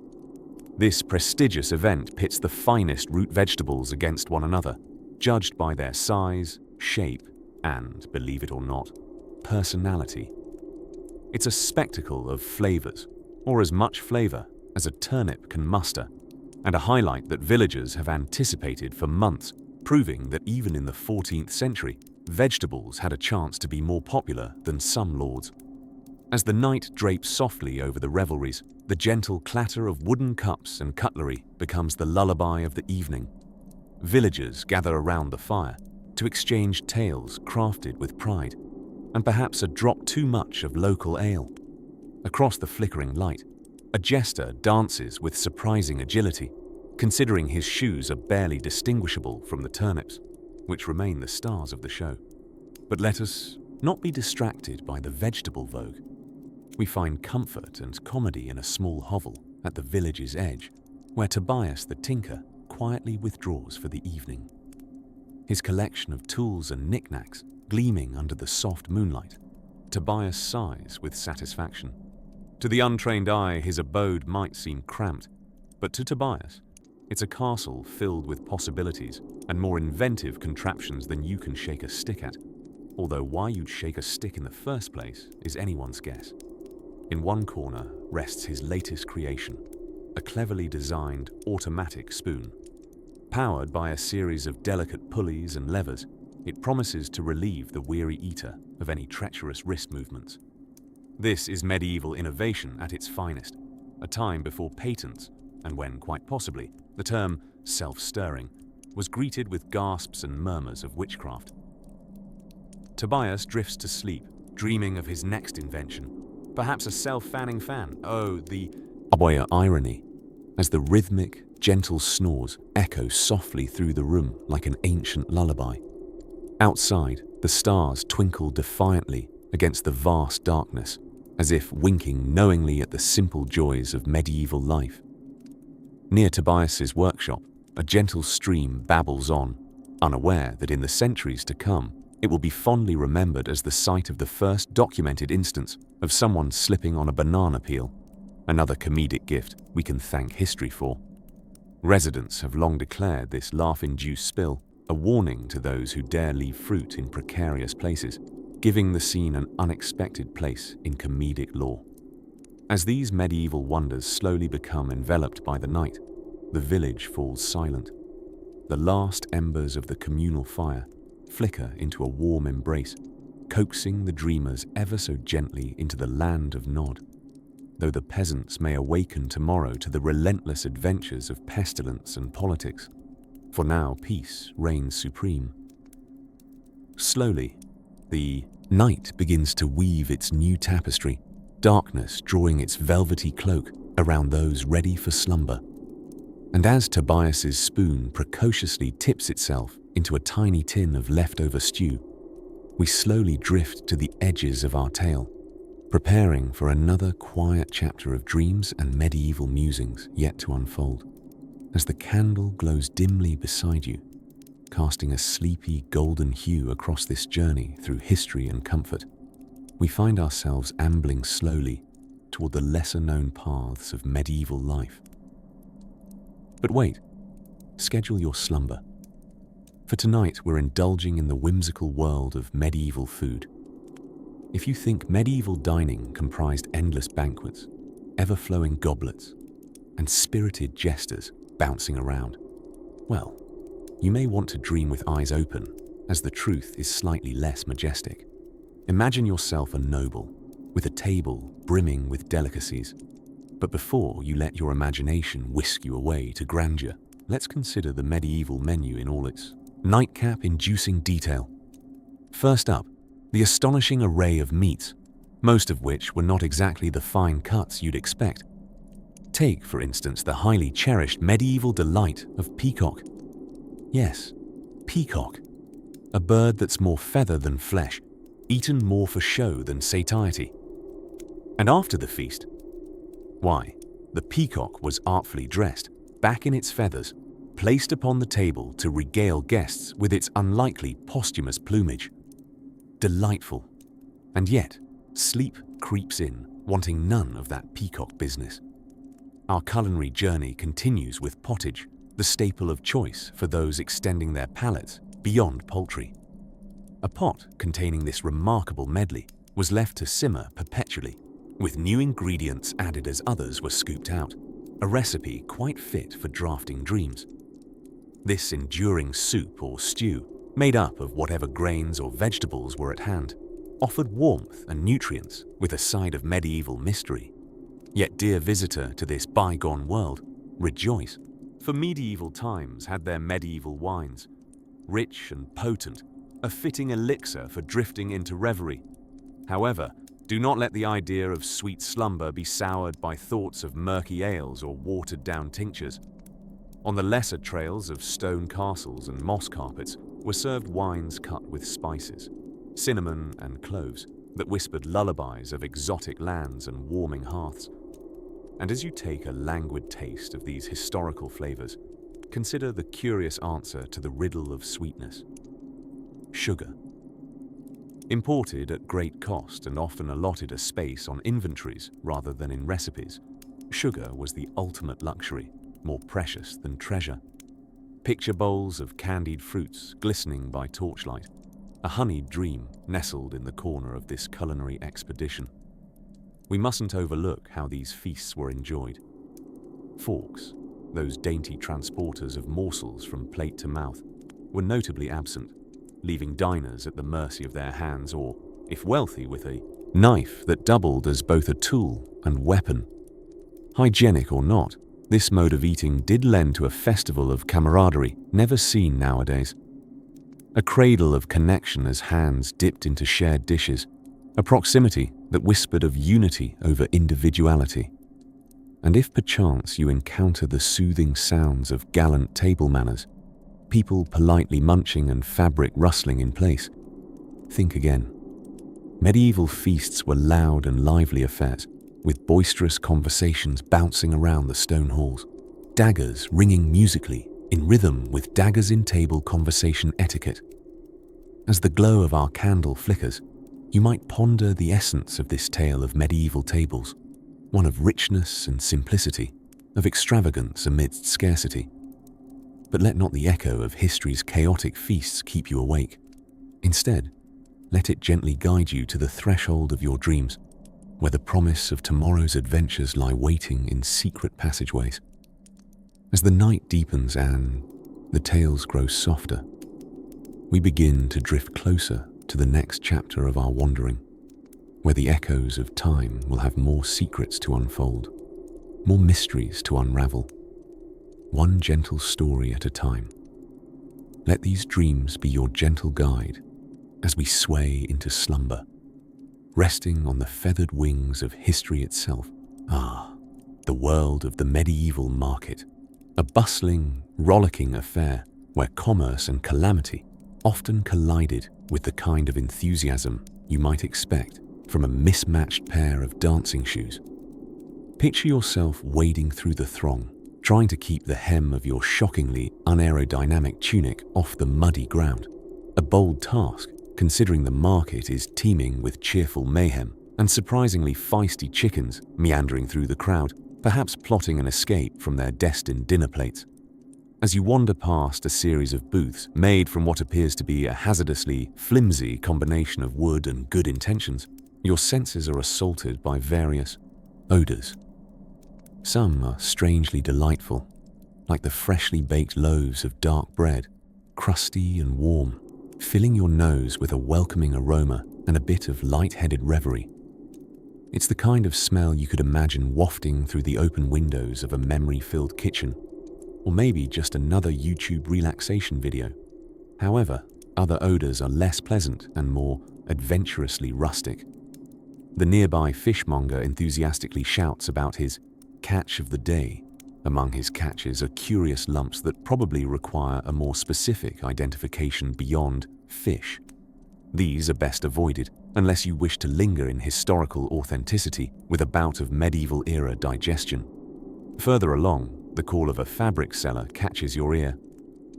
This prestigious event pits the finest root vegetables against one another, judged by their size, shape, and, believe it or not, personality. It's a spectacle of flavours, or as much flavour as a turnip can muster, and a highlight that villagers have anticipated for months, proving that even in the 14th century, vegetables had a chance to be more popular than some lords. As the night drapes softly over the revelries, the gentle clatter of wooden cups and cutlery becomes the lullaby of the evening. Villagers gather around the fire to exchange tales crafted with pride, and perhaps a drop too much of local ale. Across the flickering light, a jester dances with surprising agility, considering his shoes are barely distinguishable from the turnips, which remain the stars of the show. But let us not be distracted by the vegetable vogue. We find comfort and comedy in a small hovel at the village's edge, where Tobias the tinker quietly withdraws for the evening. His collection of tools and knickknacks gleaming under the soft moonlight, Tobias sighs with satisfaction. To the untrained eye, his abode might seem cramped, but to Tobias, it's a castle filled with possibilities and more inventive contraptions than you can shake a stick at. Although why you'd shake a stick in the first place is anyone's guess. In one corner rests his latest creation, a cleverly designed automatic spoon. Powered by a series of delicate pulleys and levers, it promises to relieve the weary eater of any treacherous wrist movements. This is medieval innovation at its finest, a time before patents, and when, quite possibly, the term self-stirring was greeted with gasps and murmurs of witchcraft. Tobias drifts to sleep, dreaming of his next invention, perhaps a self-fanning fan. Oh, the irony, as the rhythmic, gentle snores echo softly through the room like an ancient lullaby. Outside, the stars twinkle defiantly against the vast darkness, as if winking knowingly at the simple joys of medieval life. Near Tobias's workshop, a gentle stream babbles on, unaware that in the centuries to come, it will be fondly remembered as the site of the first documented instance of someone slipping on a banana peel, another comedic gift we can thank history for. Residents have long declared this laugh-induced spill a warning to those who dare leave fruit in precarious places, giving the scene an unexpected place in comedic lore. As these medieval wonders slowly become enveloped by the night, the village falls silent. The last embers of the communal fire flicker into a warm embrace, coaxing the dreamers ever so gently into the land of Nod, though the peasants may awaken tomorrow to the relentless adventures of pestilence and politics. For now, peace reigns supreme. Slowly, the night begins to weave its new tapestry, darkness drawing its velvety cloak around those ready for slumber. And as Tobias's spoon precociously tips itself into a tiny tin of leftover stew, we slowly drift to the edges of our tale, preparing for another quiet chapter of dreams and medieval musings yet to unfold. As the candle glows dimly beside you, casting a sleepy golden hue across this journey through history and comfort, we find ourselves ambling slowly toward the lesser-known paths of medieval life. But wait, schedule your slumber. For tonight, we're indulging in the whimsical world of medieval food. If you think medieval dining comprised endless banquets, ever-flowing goblets, and spirited jesters bouncing around, well, you may want to dream with eyes open, as the truth is slightly less majestic. Imagine yourself a noble, with a table brimming with delicacies. But before you let your imagination whisk you away to grandeur, let's consider the medieval menu in all its nightcap-inducing detail. First up, the astonishing array of meats, most of which were not exactly the fine cuts you'd expect. Take, for instance, the highly cherished medieval delight of peacock. Yes, peacock, a bird that's more feather than flesh, eaten more for show than satiety. And after the feast, why, the peacock was artfully dressed, back in its feathers, placed upon the table to regale guests with its unlikely posthumous plumage. Delightful. And yet, sleep creeps in, wanting none of that peacock business. Our culinary journey continues with pottage, the staple of choice for those extending their palates beyond poultry. A pot containing this remarkable medley was left to simmer perpetually, with new ingredients added as others were scooped out. a recipe quite fit for drafting dreams. This enduring soup or stew, made up of whatever grains or vegetables were at hand, offered warmth and nutrients with a side of medieval mystery. Yet, dear visitor to this bygone world, rejoice, for medieval times had their medieval wines, rich and potent, a fitting elixir for drifting into reverie. However, do not let the idea of sweet slumber be soured by thoughts of murky ales or watered-down tinctures. On the lesser trails of stone castles and moss carpets were served wines cut with spices, cinnamon and cloves, that whispered lullabies of exotic lands and warming hearths. And as you take a languid taste of these historical flavors, consider the curious answer to the riddle of sweetness: sugar. Imported at great cost and often allotted a space on inventories rather than in recipes, sugar was the ultimate luxury, more precious than treasure. Picture bowls of candied fruits glistening by torchlight, a honeyed dream nestled in the corner of this culinary expedition. We mustn't overlook how these feasts were enjoyed. Forks, those dainty transporters of morsels from plate to mouth, were notably absent, leaving diners at the mercy of their hands or, if wealthy, with a knife that doubled as both a tool and weapon. Hygienic or not, this mode of eating did lend to a festival of camaraderie never seen nowadays. A cradle of connection as hands dipped into shared dishes, a proximity that whispered of unity over individuality. And if perchance you encounter the soothing sounds of gallant table manners, people politely munching and fabric rustling in place, think again. Medieval feasts were loud and lively affairs, with boisterous conversations bouncing around the stone halls, daggers ringing musically in rhythm with daggers-in-table conversation etiquette. As the glow of our candle flickers, you might ponder the essence of this tale of medieval tables, one of richness and simplicity, of extravagance amidst scarcity. But let not the echo of history's chaotic feasts keep you awake. Instead, let it gently guide you to the threshold of your dreams, where the promise of tomorrow's adventures lie waiting in secret passageways. As the night deepens and the tales grow softer, we begin to drift closer to the next chapter of our wandering, where the echoes of time will have more secrets to unfold, more mysteries to unravel, one gentle story at a time. Let these dreams be your gentle guide as we sway into slumber, resting on the feathered wings of history itself. Ah, the world of the medieval market, a bustling, rollicking affair where commerce and calamity often collided with the kind of enthusiasm you might expect from a mismatched pair of dancing shoes. Picture yourself wading through the throng, trying to keep the hem of your shockingly unaerodynamic tunic off the muddy ground. A bold task, considering the market is teeming with cheerful mayhem and surprisingly feisty chickens meandering through the crowd, perhaps plotting an escape from their destined dinner plates. As you wander past a series of booths made from what appears to be a hazardously flimsy combination of wood and good intentions, your senses are assaulted by various odors. Some are strangely delightful, like the freshly baked loaves of dark bread, crusty and warm, filling your nose with a welcoming aroma and a bit of light-headed reverie. It's the kind of smell you could imagine wafting through the open windows of a memory-filled kitchen, or maybe just another YouTube relaxation video. However, other odors are less pleasant and more adventurously rustic. The nearby fishmonger enthusiastically shouts about his catch of the day. Among his catches are curious lumps that probably require a more specific identification beyond fish. These are best avoided unless you wish to linger in historical authenticity with a bout of medieval-era digestion. Further along, the call of a fabric seller catches your ear.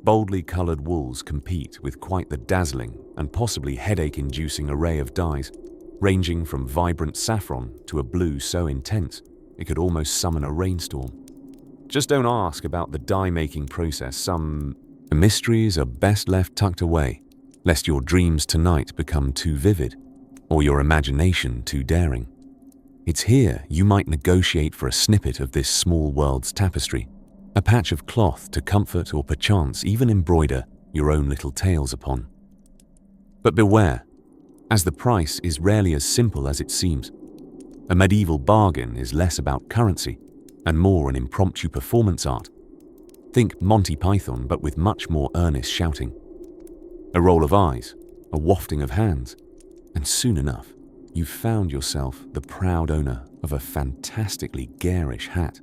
Boldly colored wools compete with quite the dazzling and possibly headache-inducing array of dyes, ranging from vibrant saffron to a blue so intense it could almost summon a rainstorm. Just don't ask about the dye-making process. Some mysteries are best left tucked away, lest your dreams tonight become too vivid or your imagination too daring. It's here you might negotiate for a snippet of this small world's tapestry, a patch of cloth to comfort or perchance even embroider your own little tales upon. But beware, as the price is rarely as simple as it seems. A medieval bargain is less about currency and more an impromptu performance art. Think Monty Python, but with much more earnest shouting. A roll of eyes, a wafting of hands, and soon enough, you've found yourself the proud owner of a fantastically garish hat.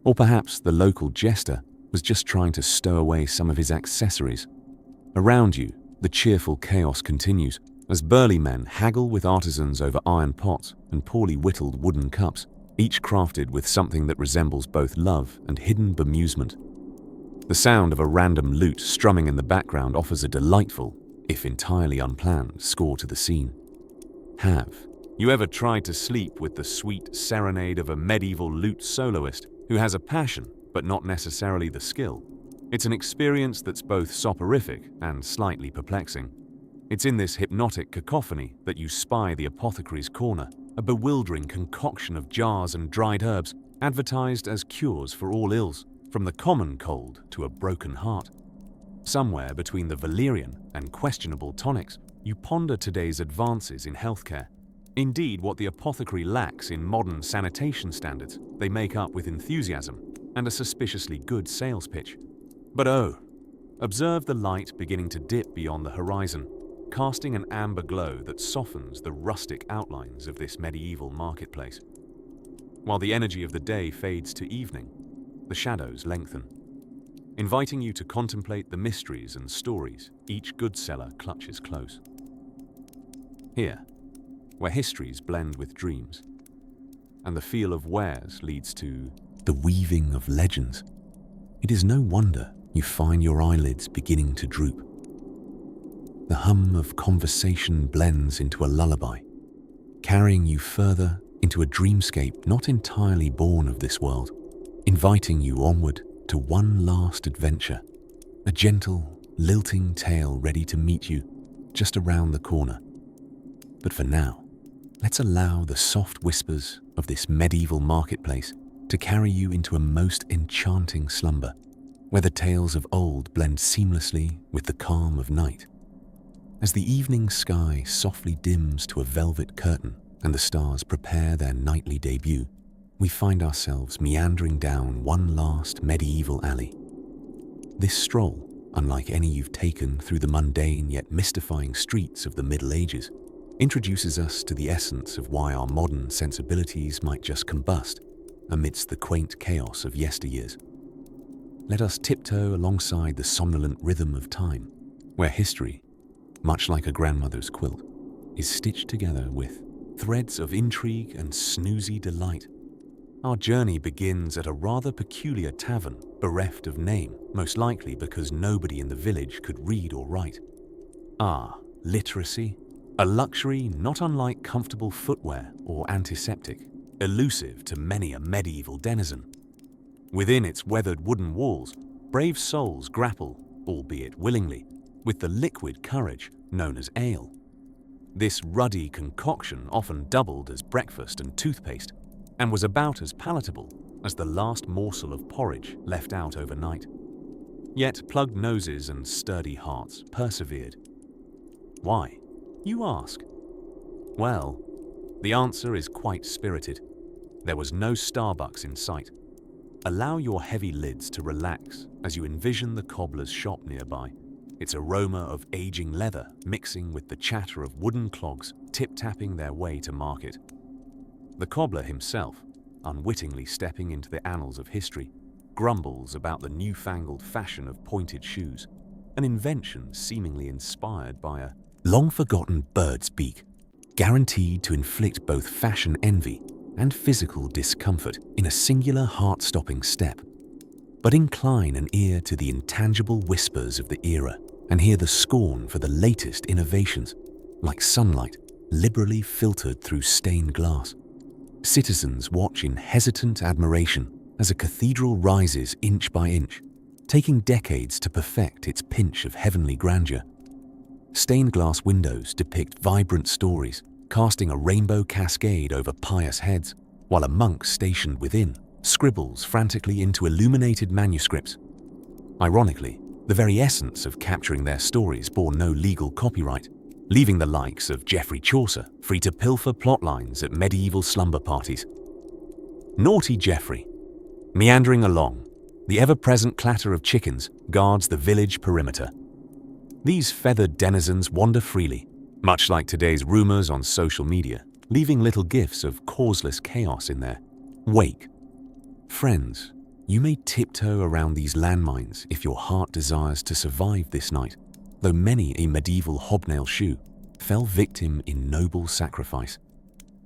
Or perhaps the local jester was just trying to stow away some of his accessories. Around you, the cheerful chaos continues as burly men haggle with artisans over iron pots and poorly whittled wooden cups, each crafted with something that resembles both love and hidden bemusement. The sound of a random lute strumming in the background offers a delightful, if entirely unplanned, score to the scene. Have you ever tried to sleep with the sweet serenade of a medieval lute soloist who has a passion but not necessarily the skill? It's an experience that's both soporific and slightly perplexing. It's in this hypnotic cacophony that you spy the apothecary's corner, a bewildering concoction of jars and dried herbs advertised as cures for all ills, from the common cold to a broken heart. Somewhere between the Valerian and questionable tonics, you ponder today's advances in healthcare. Indeed, what the apothecary lacks in modern sanitation standards, they make up with enthusiasm and a suspiciously good sales pitch. But observe the light beginning to dip beyond the horizon, casting an amber glow that softens the rustic outlines of this medieval marketplace. While the energy of the day fades to evening, the shadows lengthen, inviting you to contemplate the mysteries and stories each good seller clutches close. Here, where histories blend with dreams, and the feel of wares leads to the weaving of legends, it is no wonder you find your eyelids beginning to droop. The hum of conversation blends into a lullaby, carrying you further into a dreamscape not entirely born of this world, inviting you onward to one last adventure, a gentle, lilting tale ready to meet you just around the corner. But for now, let's allow the soft whispers of this medieval marketplace to carry you into a most enchanting slumber, where the tales of old blend seamlessly with the calm of night. As the evening sky softly dims to a velvet curtain and the stars prepare their nightly debut, we find ourselves meandering down one last medieval alley. This stroll, unlike any you've taken through the mundane yet mystifying streets of the Middle Ages, introduces us to the essence of why our modern sensibilities might just combust amidst the quaint chaos of yesteryears. Let us tiptoe alongside the somnolent rhythm of time, where history, much like a grandmother's quilt, is stitched together with threads of intrigue and snoozy delight. Our journey begins at a rather peculiar tavern, bereft of name, most likely because nobody in the village could read or write. Literacy, a luxury not unlike comfortable footwear or antiseptic, elusive to many a medieval denizen. Within its weathered wooden walls, brave souls grapple, albeit willingly, with the liquid courage known as ale. This ruddy concoction often doubled as breakfast and toothpaste, and was about as palatable as the last morsel of porridge left out overnight. Yet plugged noses and sturdy hearts persevered. Why, you ask? Well, the answer is quite spirited. There was no Starbucks in sight. Allow your heavy lids to relax as you envision the cobbler's shop nearby, its aroma of aging leather mixing with the chatter of wooden clogs tip-tapping their way to market. The cobbler himself, unwittingly stepping into the annals of history, grumbles about the newfangled fashion of pointed shoes, an invention seemingly inspired by a long-forgotten bird's beak, guaranteed to inflict both fashion envy and physical discomfort in a singular heart-stopping step. But incline an ear to the intangible whispers of the era and hear the scorn for the latest innovations, like sunlight liberally filtered through stained glass. Citizens watch in hesitant admiration as a cathedral rises inch by inch, taking decades to perfect its pinch of heavenly grandeur. Stained glass windows depict vibrant stories, casting a rainbow cascade over pious heads, while a monk stationed within scribbles frantically into illuminated manuscripts. Ironically, the very essence of capturing their stories bore no legal copyright, leaving the likes of Geoffrey Chaucer free to pilfer plotlines at medieval slumber parties. Naughty Geoffrey. Meandering along, the ever-present clatter of chickens guards the village perimeter. These feathered denizens wander freely, much like today's rumors on social media, leaving little gifts of causeless chaos in their wake. Friends, you may tiptoe around these landmines if your heart desires to survive this night, though many a medieval hobnail shoe fell victim in noble sacrifice.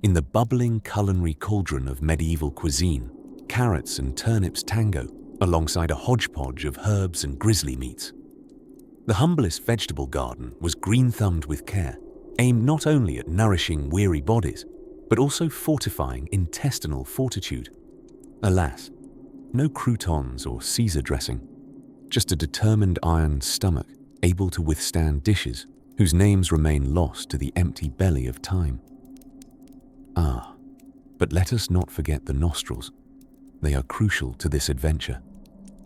In the bubbling culinary cauldron of medieval cuisine, carrots and turnips tango alongside a hodgepodge of herbs and grizzly meats. The humblest vegetable garden was green-thumbed with care, aimed not only at nourishing weary bodies, but also fortifying intestinal fortitude. Alas, no croutons or Caesar dressing, just a determined iron stomach able to withstand dishes whose names remain lost to the empty belly of time. But let us not forget the nostrils. They are crucial to this adventure.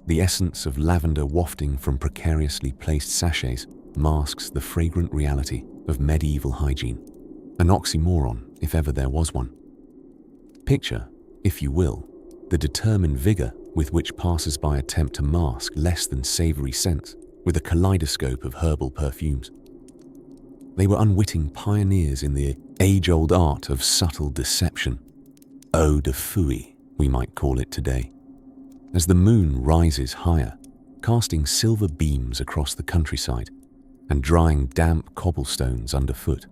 The essence of lavender wafting from precariously placed sachets masks the fragrant reality of medieval hygiene, an oxymoron if ever there was one. Picture, if you will, the determined vigor with which passers-by attempt to mask less than savory scents with a kaleidoscope of herbal perfumes. They were unwitting pioneers in the age-old art of subtle deception. Eau de fouille, we might call it today. As the moon rises higher, casting silver beams across the countryside and drying damp cobblestones underfoot,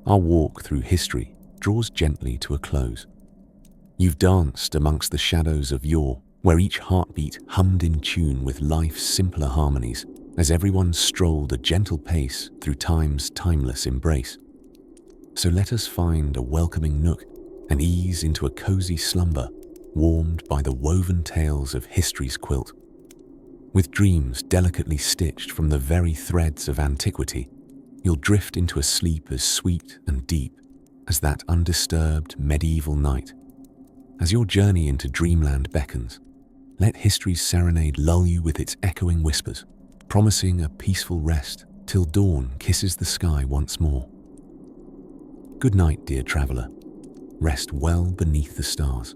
our walk through history draws gently to a close. You've danced amongst the shadows of yore, where each heartbeat hummed in tune with life's simpler harmonies, as everyone strolled a gentle pace through time's timeless embrace. So let us find a welcoming nook and ease into a cozy slumber, warmed by the woven tales of history's quilt. With dreams delicately stitched from the very threads of antiquity, you'll drift into a sleep as sweet and deep as that undisturbed medieval night. As your journey into dreamland beckons, let history's serenade lull you with its echoing whispers, promising a peaceful rest till dawn kisses the sky once more. Good night, dear traveller. Rest well beneath the stars.